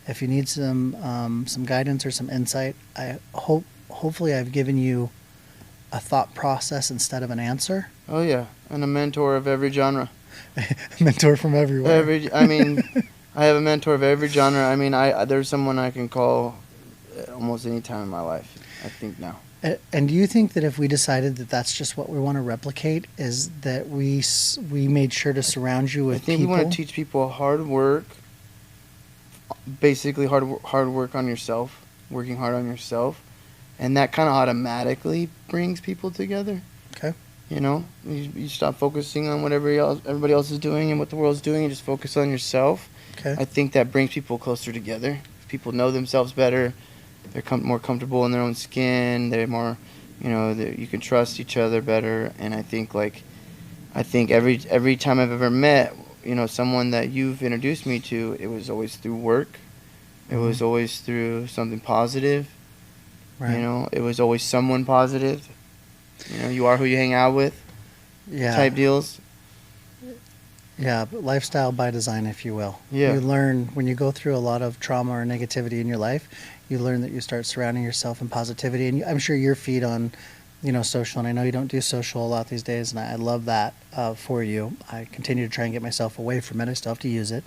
If you need some guidance or some insight, hopefully I've given you a thought process instead of an answer. Oh yeah, and a mentor of every genre. Mentor from everywhere. I have a mentor of every genre. I mean, there's someone I can call almost any time in my life, I think now. And do you think that if we decided that that's just what we want to replicate, is that we made sure to surround you with people? I think we want to teach people hard work, basically hard work on yourself, working hard on yourself, and that kind of automatically brings people together. Okay. You stop focusing on what everybody else is doing and what the world's doing, and just focus on yourself. Okay. I think that brings people closer together. People know themselves better. They're more comfortable in their own skin. They're more, you can trust each other better. And I think every time I've ever met, someone that you've introduced me to, it was always through work. It was always through something positive. Right. It was always someone positive. You are who you hang out with. Yeah. Type deals. Yeah, but lifestyle by design, if you will. Yeah. You learn when you go through a lot of trauma or negativity in your life, you learn that you start surrounding yourself in positivity. And I'm sure your feed on, social, and I know you don't do social a lot these days, and I love that for you. I continue to try and get myself away from it. I still have to use it.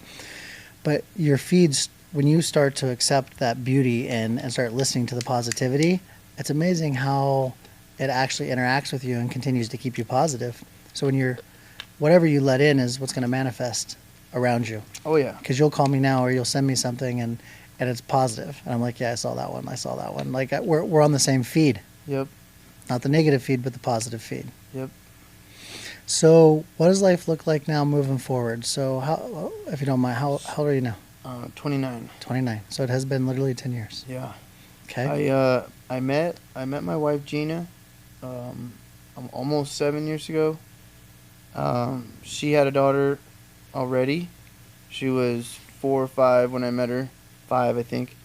But your feeds, when you start to accept that beauty and start listening to the positivity, it's amazing how it actually interacts with you and continues to keep you positive. So whatever you let in is what's going to manifest around you. Oh yeah. Because you'll call me now or you'll send me something and it's positive. And I'm like, yeah, I saw that one. Like we're on the same feed. Yep. Not the negative feed, but the positive feed. Yep. So what does life look like now moving forward? So how, if you don't mind, how old are you now? 29. 29. So it has been literally 10 years. Yeah. Okay. I met my wife Gina almost 7 years ago. She had a daughter already. She was 4 or 5 when I met her. 5, I think.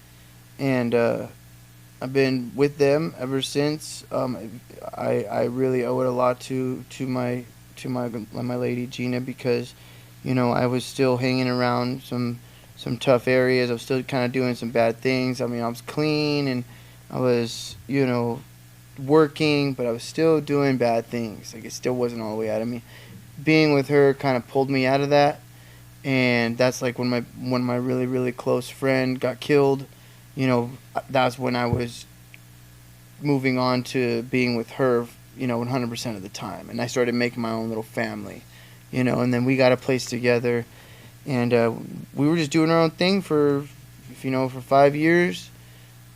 And I've been with them ever since. I really owe it a lot to my lady Gina because, I was still hanging around some tough areas. I was still kind of doing some bad things. I mean, I was clean and I was, working, but I was still doing bad things. Like, it still wasn't all the way out of me. Being with her kind of pulled me out of that. And that's like when my really, really close friend got killed, that's when I was moving on to being with her, 100% of the time. And I started making my own little family, and then we got a place together. And we were just doing our own thing for 5 years.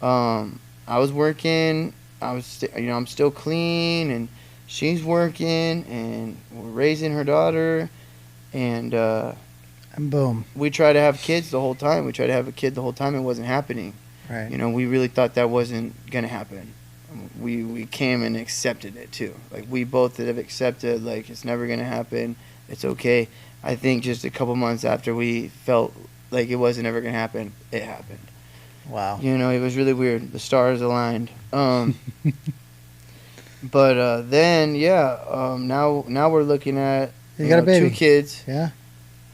I was working. I'm still clean, and she's working, and we're raising her daughter, and boom. We tried to have kids the whole time. We tried to have a kid the whole time. It wasn't happening. Right. We really thought that wasn't gonna happen. We came and accepted it too. Like, we both have accepted, like, it's never gonna happen. It's okay. I think just a couple months after we felt like it wasn't ever gonna happen, it happened. Wow. It was really weird. The stars aligned. But then, now we're looking at you got a baby. 2 kids. Yeah.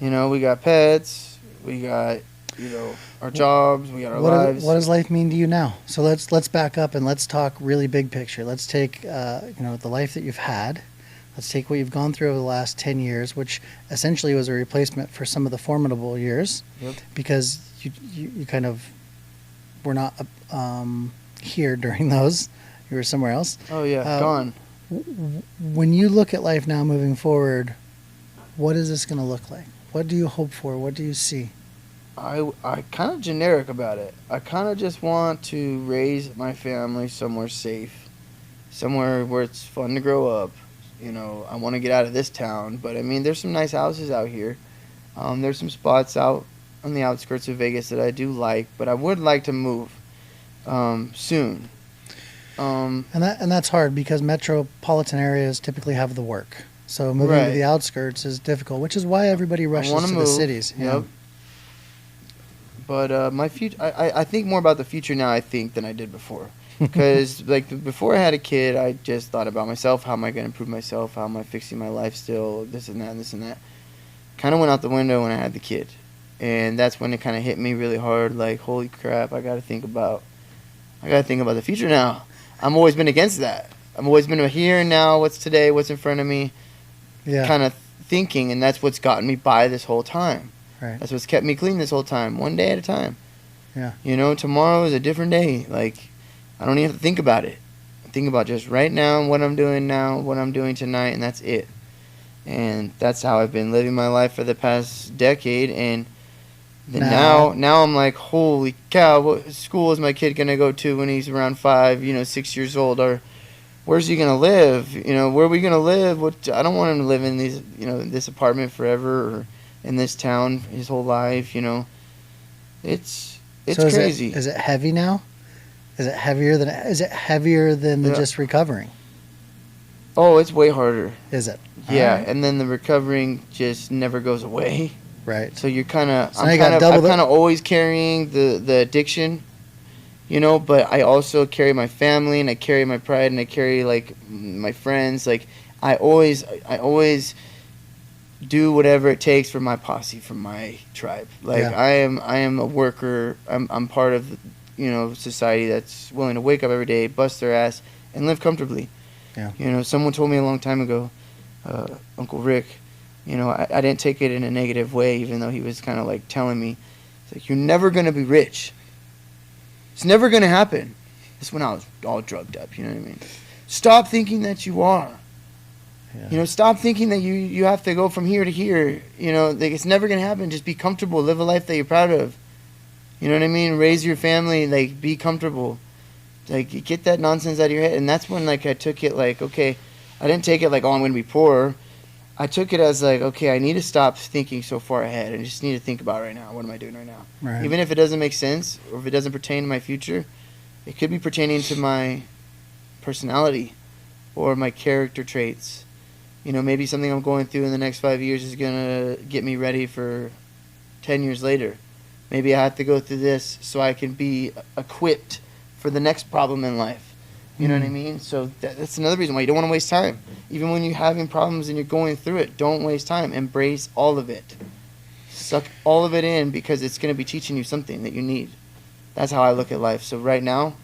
We got pets. We got, our jobs. We got our lives. What does life mean to you now? So let's back up and let's talk really big picture. Let's take, the life that you've had. Let's take what you've gone through over the last 10 years, which essentially was a replacement for some of the formidable years. Yep. Because you kind of were not here during those. You were somewhere else. Oh, yeah, gone. When you look at life now moving forward, what is this going to look like? What do you hope for? What do you see? I kind of generic about it. I kind of just want to raise my family somewhere safe, somewhere where it's fun to grow up. I want to get out of this town, but I mean, there's some nice houses out here. There's some spots out on the outskirts of Vegas that I do like, but I would like to move soon. And that's hard because metropolitan areas typically have the work. So moving to Right. the outskirts is difficult, which is why everybody rushes wanna to the move. cities. Yep. But my future, I think more about the future now, I think, than I did before. Because like before I had a kid, I just thought about myself. How am I going to improve myself? How am I fixing my life still? This and that, and this and that. Kind of went out the window when I had the kid, and that's when it kind of hit me really hard. Like, holy crap! I got to think about the future now. I've always been against that. I've always been a here and now. What's today? What's in front of me? Yeah. Kind of thinking, and that's what's gotten me by this whole time. Right. That's what's kept me clean this whole time, one day at a time. Yeah. You know, tomorrow is a different day. Like, I don't even have to think about it. I think about just right now, what I'm doing now, what I'm doing tonight, and that's it. And that's how I've been living my life for the past decade. And then now I'm like, holy cow, what school is my kid going to go to when he's around 5, 6 years old? Or where's he going to live? Where are we going to live? I don't want him to live in these, this apartment forever or in this town his whole life. It's so crazy. Is it heavy now? Is it heavier than the just recovering? Oh, it's way harder. Is it? Yeah, Right. and then the recovering just never goes away. Right. So you're kind of, So I'm now you kind of always carrying the addiction, but I also carry my family and I carry my pride and I carry like my friends. Like I always do whatever it takes for my posse, for my tribe. Like Yeah. I am a worker. I'm part of society that's willing to wake up every day, bust their ass, and live comfortably. Yeah. Someone told me a long time ago, Uncle Rick, I didn't take it in a negative way, even though he was kind of like telling me, it's like, you're never going to be rich. It's never going to happen. This is when I was all drugged up, you know what I mean? Stop thinking that you are. Yeah. Stop thinking that you have to go from here to here. Like it's never going to happen. Just be comfortable. Live a life that you're proud of. You know what I mean? Raise your family. Like, be comfortable. Like, get that nonsense out of your head. And that's when, like, I took it like, okay, I didn't take it like, oh, I'm going to be poor. I took it as like, okay, I need to stop thinking so far ahead and just need to think about right now. What am I doing right now? Right. Even if it doesn't make sense or if it doesn't pertain to my future, it could be pertaining to my personality or my character traits. Maybe something I'm going through in the next 5 years is going to get me ready for 10 years later. Maybe I have to go through this so I can be equipped for the next problem in life. You know what I mean? So that's another reason why you don't want to waste time. Even when you're having problems and you're going through it, don't waste time. Embrace all of it. Suck all of it in because it's going to be teaching you something that you need. That's how I look at life. So right now,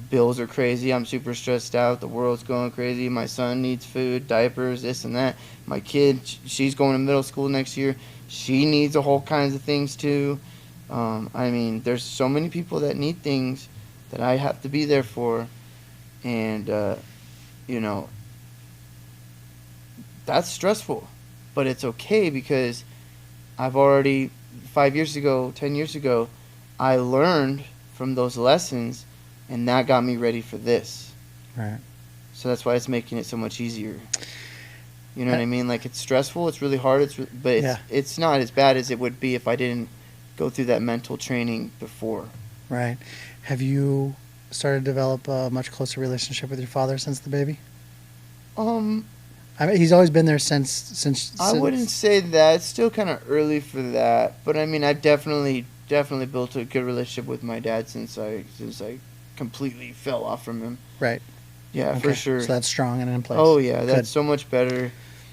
bills are crazy. I'm super stressed out. The world's going crazy. My son needs food, diapers, this and that. My kid, she's going to middle school next year. She needs a whole kinds of things too. There's so many people that need things that I have to be there for. And, that's stressful. But it's okay because I've already, 5 years ago, 10 years ago, I learned from those lessons, and that got me ready for this. Right. So that's why it's making it so much easier. You know what I mean? Like, it's stressful, it's really hard, but it's not as bad as it would be if I didn't go through that mental training before. Right. Have you started to develop a much closer relationship with your father since the baby? He's always been there since. I wouldn't say that. It's still kind of early for that. But I've definitely built a good relationship with my dad since I completely fell off from him. Right. Yeah, Okay. for sure. So that's strong and in place. Oh yeah, that's Good. so much better.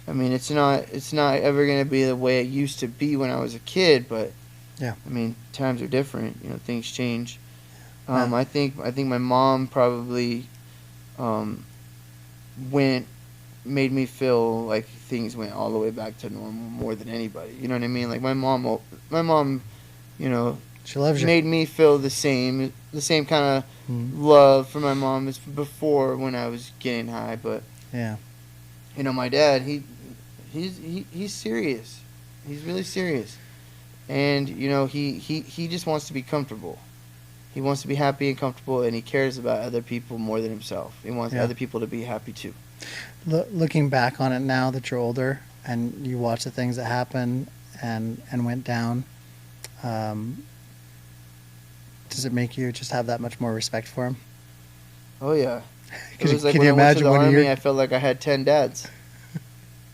It's not ever gonna be the way it used to be when I was a kid, but yeah. Times are different. Things change. Yeah. I think my mom probably made me feel like things went all the way back to normal more than anybody. You know what I mean? Like my mom, She loves you. made me feel the same kind of love for my mom as before when I was getting high. But yeah. my dad, he's serious. He's really serious, and he just wants to be comfortable. He wants to be happy and comfortable, and he cares about other people more than himself. He wants other people to be happy too. Looking back on it now that you're older and you watch the things that happened and went down, Does it make you just have that much more respect for him? Oh yeah. It Can was you- like can when you I went to imagine the one of army, your- I felt like I had 10 dads.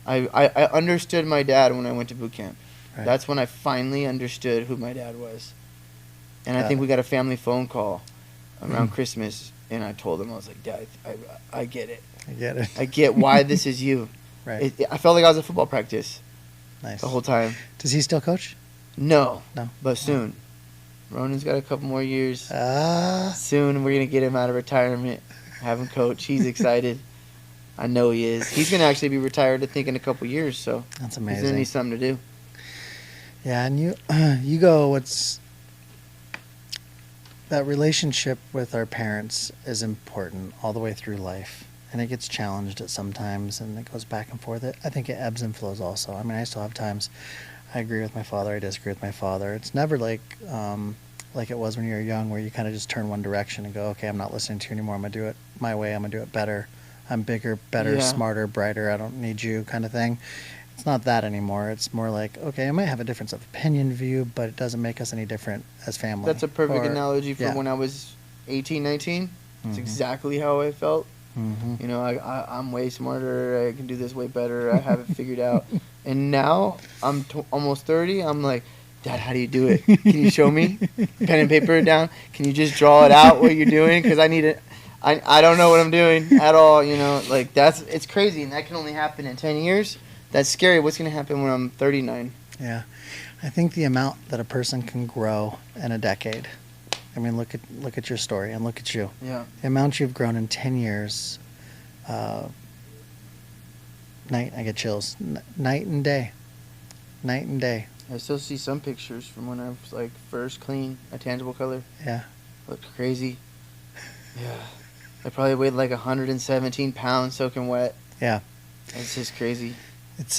I understood my dad when I went to boot camp. Right. That's when I finally understood who my dad was. And I Got think it. we got a family phone call around Christmas, and I told him, I was like, Dad, I get it. I get it. I get why this is you. Right. I felt like I was at football practice Nice. the whole time. Does he still coach? No, No. but soon. Ronan's got a couple more years. Ah. Soon we're going to get him out of retirement, have him coach. He's excited. I know he is. He's going to actually be retired, I think, in a couple years, so That's he's going to amazing. need something to do. Yeah, and you go. What's that relationship with our parents is important all the way through life, and it gets challenged at some times, and it goes back and forth. I think it ebbs and flows also. I mean, I still have times I agree with my father, I disagree with my father. It's never like it was when you were young, where you kind of just turn one direction and go, okay, I'm not listening to you anymore. I'm gonna do it my way. I'm gonna do it better. I'm bigger, better, Yeah. smarter, brighter. I don't need you, kind of thing. It's not that anymore. It's more like, okay, I might have a difference of opinion, view, but it doesn't make us any different as family. That's a perfect Or- analogy for yeah. when I was 18, 19. It's Mhm. exactly how I felt. Mhm. You know, I'm way smarter. I can do this way better. I have it figured out. And now I'm almost 30. I'm like, Dad, how do you do it? Can you show me? Pen and paper down. Can you just draw it out what you're doing? Because I need it. I don't know what I'm doing at all. You know, like it's crazy, and that can only happen in 10 years. That's scary. What's gonna happen when I'm 39? Yeah, I think the amount that a person can grow in a decade. I mean, look at your story and look at you. Yeah. The amount you've grown in 10 years. I get chills. Night and day. Night and day. I still see some pictures from when I was like first clean, a tangible color. Yeah. Looked crazy. Yeah. I probably weighed like 117 pounds soaking wet. Yeah. It's just crazy. It's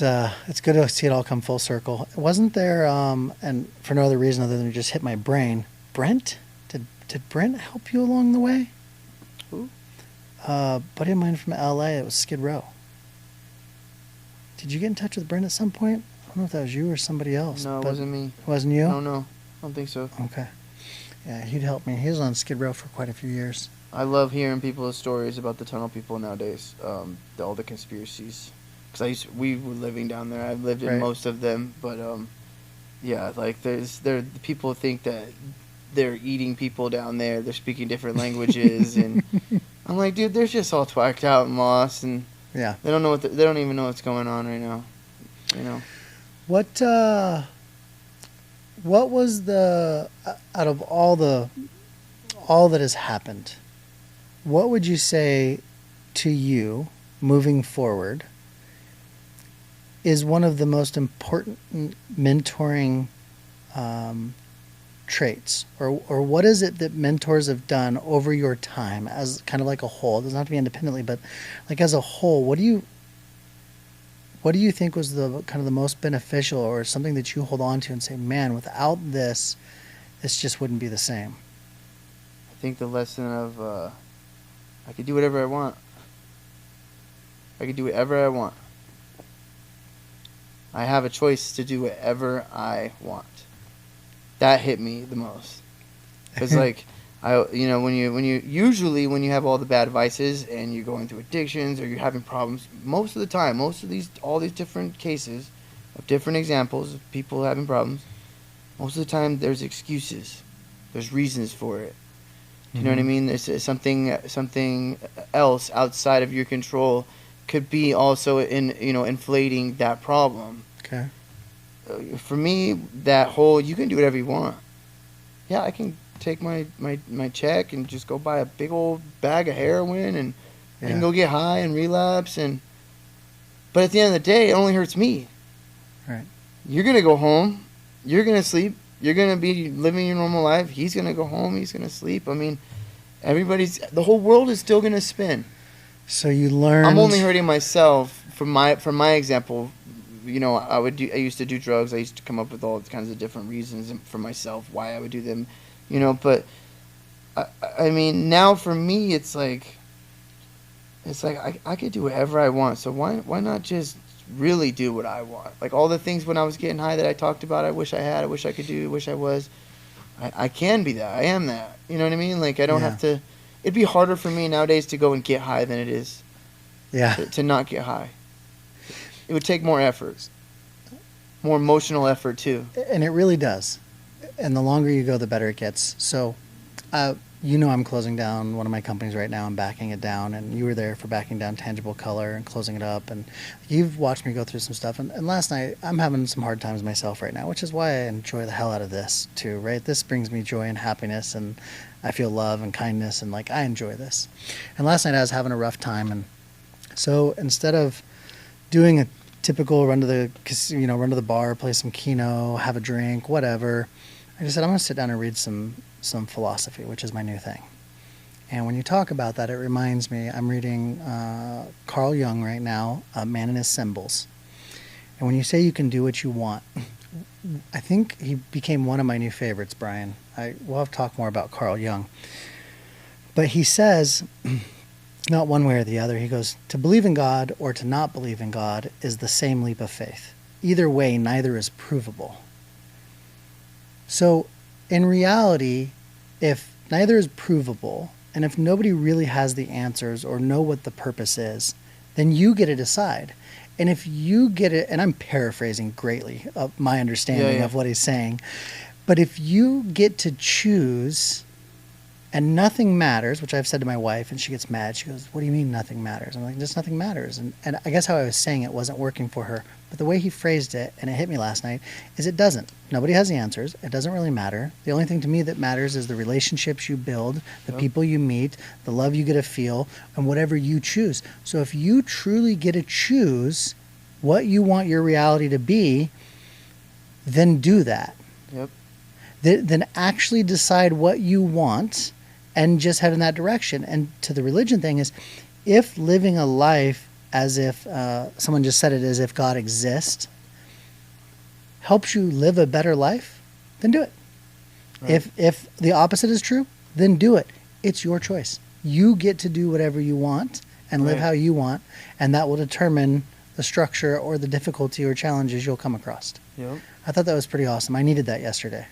good to see it all come full circle. Wasn't there and for no other reason other than it just hit my brain. Brent? Did Brent help you along the way? Who? Buddy of mine from LA, it was Skid Row. Did you get in touch with Brent at some point? I don't know if that was you or somebody else. No, it but wasn't me. It wasn't you? No, I don't think so. Okay. Yeah, he'd help me. He was on Skid Row for quite a few years. I love hearing people's stories about the tunnel people nowadays. All the conspiracies. Because we were living down there. I've lived in Right. most of them, but yeah, like people think that they're eating people down there. They're speaking different languages, and I'm like, dude, they're just all twacked out and lost, and Yeah. they don't know they don't even know what's going on right now. You know. What was the out of all that has happened, what would you say to you moving forward is one of the most important mentoring traits, or what is it that mentors have done over your time as kind of like a whole? It doesn't have to be independently, but like as a whole, what do you think was the kind of the most beneficial, or something that you hold on to and say, man, without this just wouldn't be the same? I think the lesson of I could do whatever I want. I could do whatever I want. I have a choice to do whatever I want. That hit me the most. Because like when you have all the bad vices and you're going through addictions or you're having problems, most of the time, all these different cases of different examples of people having problems, most of the time there's excuses. There's reasons for it. Do you know what I mean? There's something else outside of your control could be also inflating that problem. Okay. For me, that whole you can do whatever you want. Yeah, I can take my check and just go buy a big old bag of heroin and I can go get high and relapse but at the end of the day, it only hurts me. Right. You're gonna go home. You're gonna sleep. You're gonna be living your normal life. He's gonna go home. He's gonna sleep. I mean, the whole world is still gonna spin. So you learned. I'm only hurting myself. From my example, I used to do drugs. I used to come up with all kinds of different reasons for myself why I would do them, But I mean, now for me, it's like I could do whatever I want. So why not just really do what I want. Like all the things when I was getting high that I talked about, I wish I had, I wish I could do, I wish I was. I can be that. I am that. You know what I mean? Like I don't Yeah. have to. It'd be harder for me nowadays to go and get high than it is Yeah. to not get high. It would take more effort, more emotional effort too. And it really does. And the longer you go, the better it gets. So, I'm closing down one of my companies right now. I'm backing it down, and you were there for backing down Tangible Color and closing it up. And you've watched me go through some stuff. And last night, I'm having some hard times myself right now, which is why I enjoy the hell out of this too, right? This brings me joy and happiness, and I feel love and kindness, and like I enjoy this. And last night I was having a rough time, and so instead of doing a typical run to the bar, play some Keno, have a drink, whatever, I just said I'm going to sit down and read some philosophy, which is my new thing. And when you talk about that, it reminds me, I'm reading Carl Jung right now, Man and His Symbols. And when you say you can do what you want, I think he became one of my new favorites, Brian. We'll have to talk more about Carl Jung. But he says, not one way or the other, he goes, to believe in God or to not believe in God is the same leap of faith. Either way, neither is provable. So, in reality, if neither is provable, and if nobody really has the answers or know what the purpose is, then you get to decide. And if you get it, and I'm paraphrasing greatly of my understanding of what he's saying, but if you get to choose and nothing matters, which I've said to my wife, and she gets mad. She goes, what do you mean nothing matters? I'm like, just nothing matters. And I guess how I was saying it wasn't working for her. But the way he phrased it, and it hit me last night, is it doesn't. Nobody has the answers. It doesn't really matter. The only thing to me that matters is the relationships you build, the people you meet, the love you get to feel, and whatever you choose. So if you truly get to choose what you want your reality to be, then do that. Yep. Then actually decide what you want and just head in that direction. And to the religion thing is, if living a life as if, someone just said it, as if God exists, helps you live a better life, then do it. Right. If the opposite is true, then do it. It's your choice. You get to do whatever you want and live how you want, and that will determine the structure or the difficulty or challenges you'll come across. Yep. I thought that was pretty awesome. I needed that yesterday.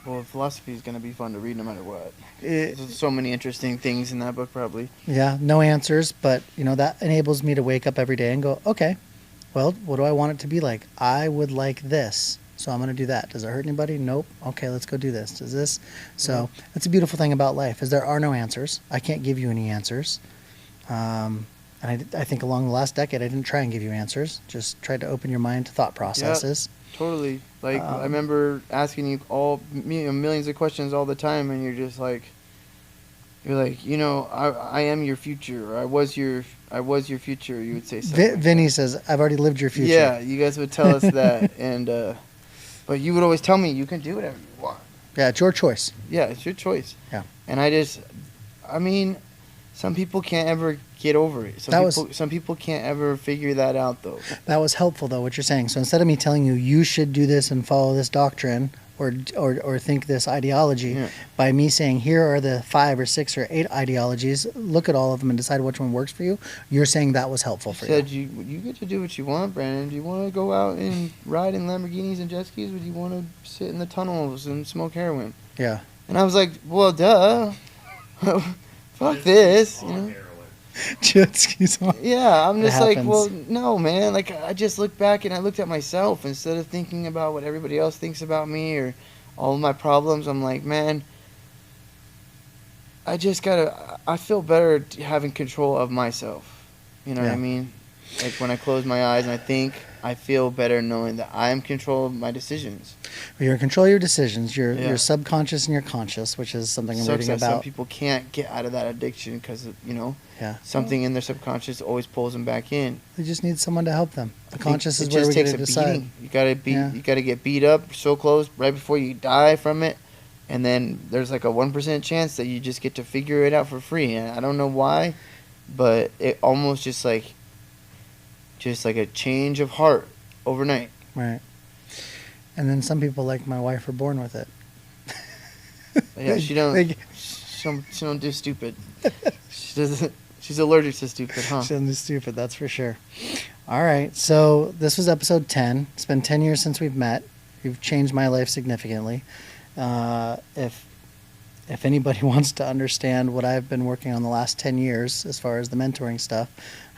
Well, philosophy is going to be fun to read no matter what. There's so many interesting things in that book, probably. Yeah, no answers, but that enables me to wake up every day and go, okay, well, what do I want it to be like? I would like this, so I'm going to do that. Does it hurt anybody? Nope. Okay, let's go do this. Does this? So that's a beautiful thing about life, is there are no answers. I can't give you any answers. And I think along the last decade, I didn't try and give you answers. Just tried to open your mind to thought processes. Yeah, totally. Like, I remember asking you millions of questions all the time, and you're like, I am your future. Or I was your future. You would say something. Vinny says, I've already lived your future. Yeah, you guys would tell us that, and but you would always tell me you can do whatever you want. Yeah, it's your choice. Yeah, it's your choice. Yeah. And some people can't ever get over it. Some people can't ever figure that out, though. That was helpful, though, what you're saying. So instead of me telling you should do this and follow this doctrine or think this ideology, by me saying here are the 5 or 6 or 8 ideologies, look at all of them and decide which one works for you, you're saying that was helpful for you. You get to do what you want, Brandon. Do you want to go out and ride in Lamborghinis and jet skis, or do you want to sit in the tunnels and smoke heroin? Yeah. And I was like, well, duh. Fuck this, Jet skis on. Yeah, I'm just like, happens. well, no, man. Like, I just looked back and I looked at myself instead of thinking about what everybody else thinks about me or all of my problems. I'm like, man, I feel better having control of myself. You know what I mean? Like, when I close my eyes and I think, I feel better knowing that I am in control of my decisions. Well, you're in control of your decisions. You're subconscious and you're conscious, which is something I'm reading about. Some people can't get out of that addiction because, something in their subconscious always pulls them back in. They just need someone to help them. The conscious is where we get to decide. You gotta get beat up so close right before you die from it, and then there's like a 1% chance that you just get to figure it out for free. And I don't know why, but it almost just like a change of heart overnight. Right. And then some people, like my wife, are born with it. Yeah, she don't do stupid. She's allergic to stupid, huh? She doesn't do stupid, that's for sure. All right. So this was episode 10. It's been 10 years since we've met. You've changed my life significantly. If anybody wants to understand what I've been working on the last 10 years as far as the mentoring stuff,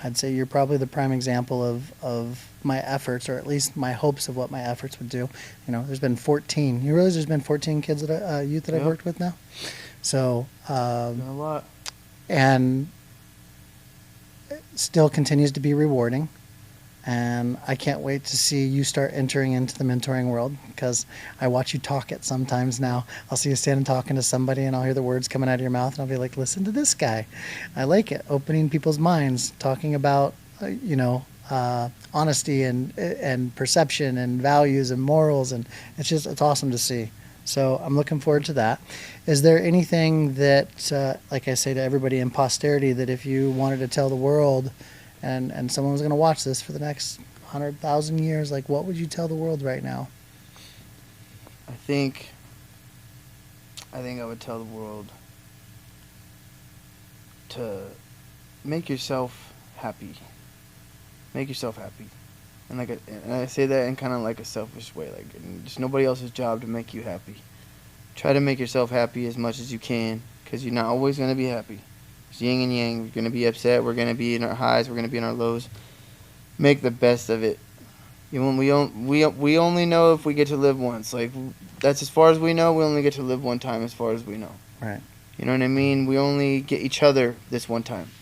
I'd say you're probably the prime example of my efforts, or at least my hopes of what my efforts would do. You know, there's been 14. You realize there's been 14 kids that youth that I've worked with now? So, A lot. and it still continues to be rewarding. And I can't wait to see you start entering into the mentoring world, because I watch you talk it sometimes now. I'll see you standing talking to somebody and I'll hear the words coming out of your mouth and I'll be like, listen to this guy. I like it. Opening people's minds, talking about, honesty and perception and values and morals. And it's awesome to see. So I'm looking forward to that. Is there anything that, like I say to everybody in posterity, that if you wanted to tell the world, and someone was going to watch this for the next 100,000 years, like, what would you tell the world right now? I think I would tell the world to make yourself happy. Make yourself happy. And I say that in kind of like a selfish way, like it's nobody else's job to make you happy. Try to make yourself happy as much as you can, because you're not always going to be happy. It's yin and yang. We're going to be upset. We're going to be in our highs. We're going to be in our lows. Make the best of it. We only know if we get to live once. Like, that's as far as we know. We only get to live one time as far as we know. Right. You know what I mean? We only get each other this one time.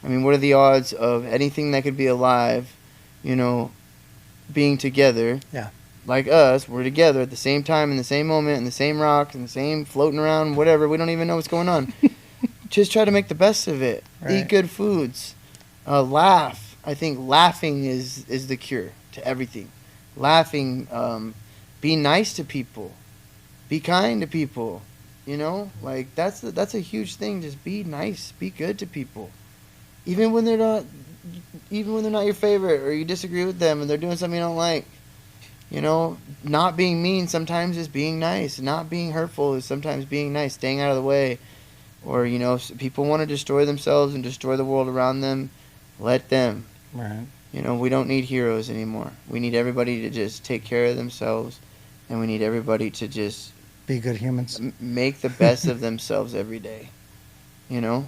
I mean, what are the odds of anything that could be alive, being together? Yeah. Like us, we're together at the same time, in the same moment, in the same rock, in the same floating around, whatever. We don't even know what's going on. Just try to make the best of it. Right. Eat good foods. Laugh. I think laughing is the cure to everything. Laughing. Be nice to people. Be kind to people. Like that's a huge thing. Just be nice. Be good to people. Even when they're not your favorite, or you disagree with them and they're doing something you don't like. Not being mean sometimes is being nice. Not being hurtful is sometimes being nice. Staying out of the way. Or, people want to destroy themselves and destroy the world around them. Let them. Right. We don't need heroes anymore. We need everybody to just take care of themselves. And we need everybody to just be good humans. Make the best of themselves every day. And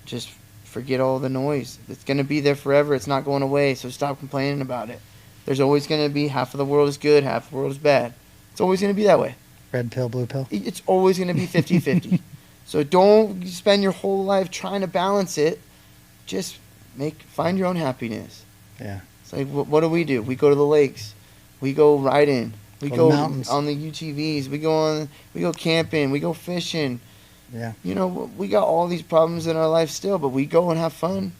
just forget all the noise. It's going to be there forever. It's not going away. So stop complaining about it. There's always going to be half of the world is good, half the world is bad. It's always going to be that way. Red pill, blue pill. It's always going to be 50-50. So don't spend your whole life trying to balance it. Just find your own happiness. Yeah. It's like, what do? We go to the lakes. We go riding. We go on the UTVs. We go camping. We go fishing. Yeah. We got all these problems in our life still, but we go and have fun.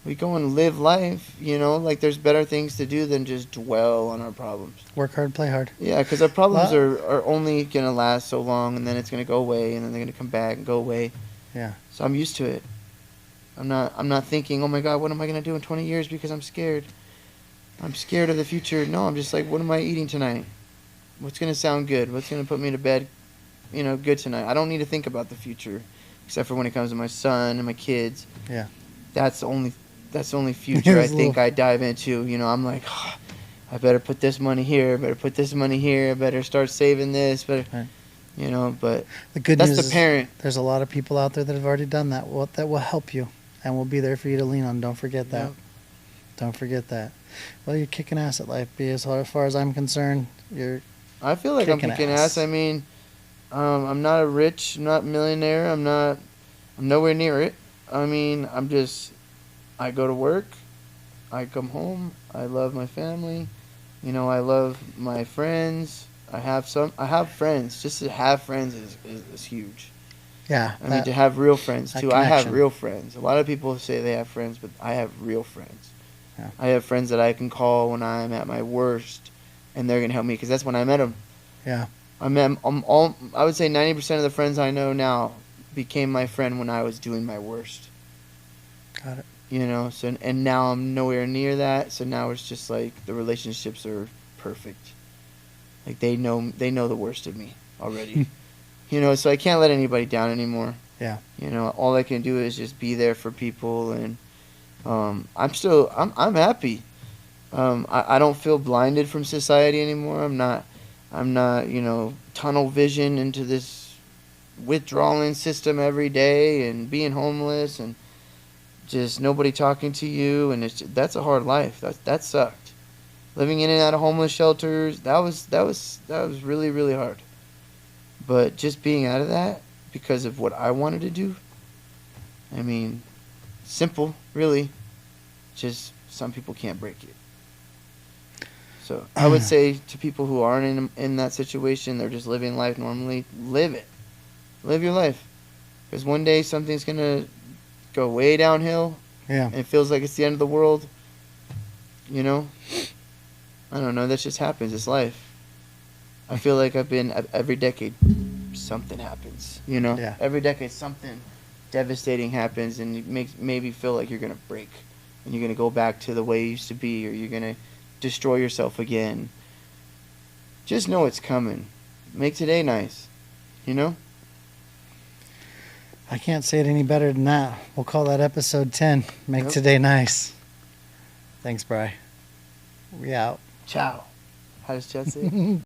We go and live life, like there's better things to do than just dwell on our problems. Work hard, play hard. Yeah, because our problems are only going to last so long, and then it's going to go away, and then they're going to come back and go away. Yeah. So I'm used to it. I'm not thinking, oh my God, what am I going to do in 20 years because I'm scared. I'm scared of the future. No, I'm just like, what am I eating tonight? What's going to sound good? What's going to put me to bed, good tonight? I don't need to think about the future, except for when it comes to my son and my kids. Yeah. That's the only future I think I dive into. I'm like, oh, I better put this money here. I better put this money here. I better start saving this. But the good that's news the parent. There's a lot of people out there that have already done that. That will help you, and will be there for you to lean on. Don't forget that. Yep. Don't forget that. Well, you're kicking ass at life, B. As far as I'm concerned, I feel like I'm kicking ass. I mean, I'm not not millionaire. I'm nowhere near it. I mean, I go to work, I come home, I love my family, I love my friends. I have friends. Just to have friends is huge. Yeah. I mean, to have real friends too. I have connection. real friends. A lot of people say they have friends, but I have real friends. Yeah. I have friends that I can call when I'm at my worst, and they're gonna help me, because that's when I met them. Yeah. I would say 90% of the friends I know now became my friend when I was doing my worst. Got it. So, and now I'm nowhere near that. So now it's just like the relationships are perfect. Like they know the worst of me already. So I can't let anybody down anymore. Yeah. All I can do is just be there for people and I'm happy. I don't feel blinded from society anymore. I'm not, tunnel vision into this withdrawing system every day and being homeless and just nobody talking to you. And that's a hard life. That sucked. Living in and out of homeless shelters, that was really, really hard. But just being out of that because of what I wanted to do, I mean, simple, really. Just some people can't break it. So I would say to people who aren't in that situation, they're just living life normally, live it. Live your life. Because one day something's going to go way downhill. Yeah. And it feels like it's the end of the world. You know? I don't know. That just happens. It's life. I feel like every decade, something happens. You know? Yeah. Every decade, something devastating happens and it makes maybe feel like you're going to break. And you're going to go back to the way you used to be, or you're going to destroy yourself again. Just know it's coming. Make today nice. You know? I can't say it any better than that. We'll call that episode 10. Make Yep. today nice. Thanks, Bri. We out. Ciao. How does Chad say it?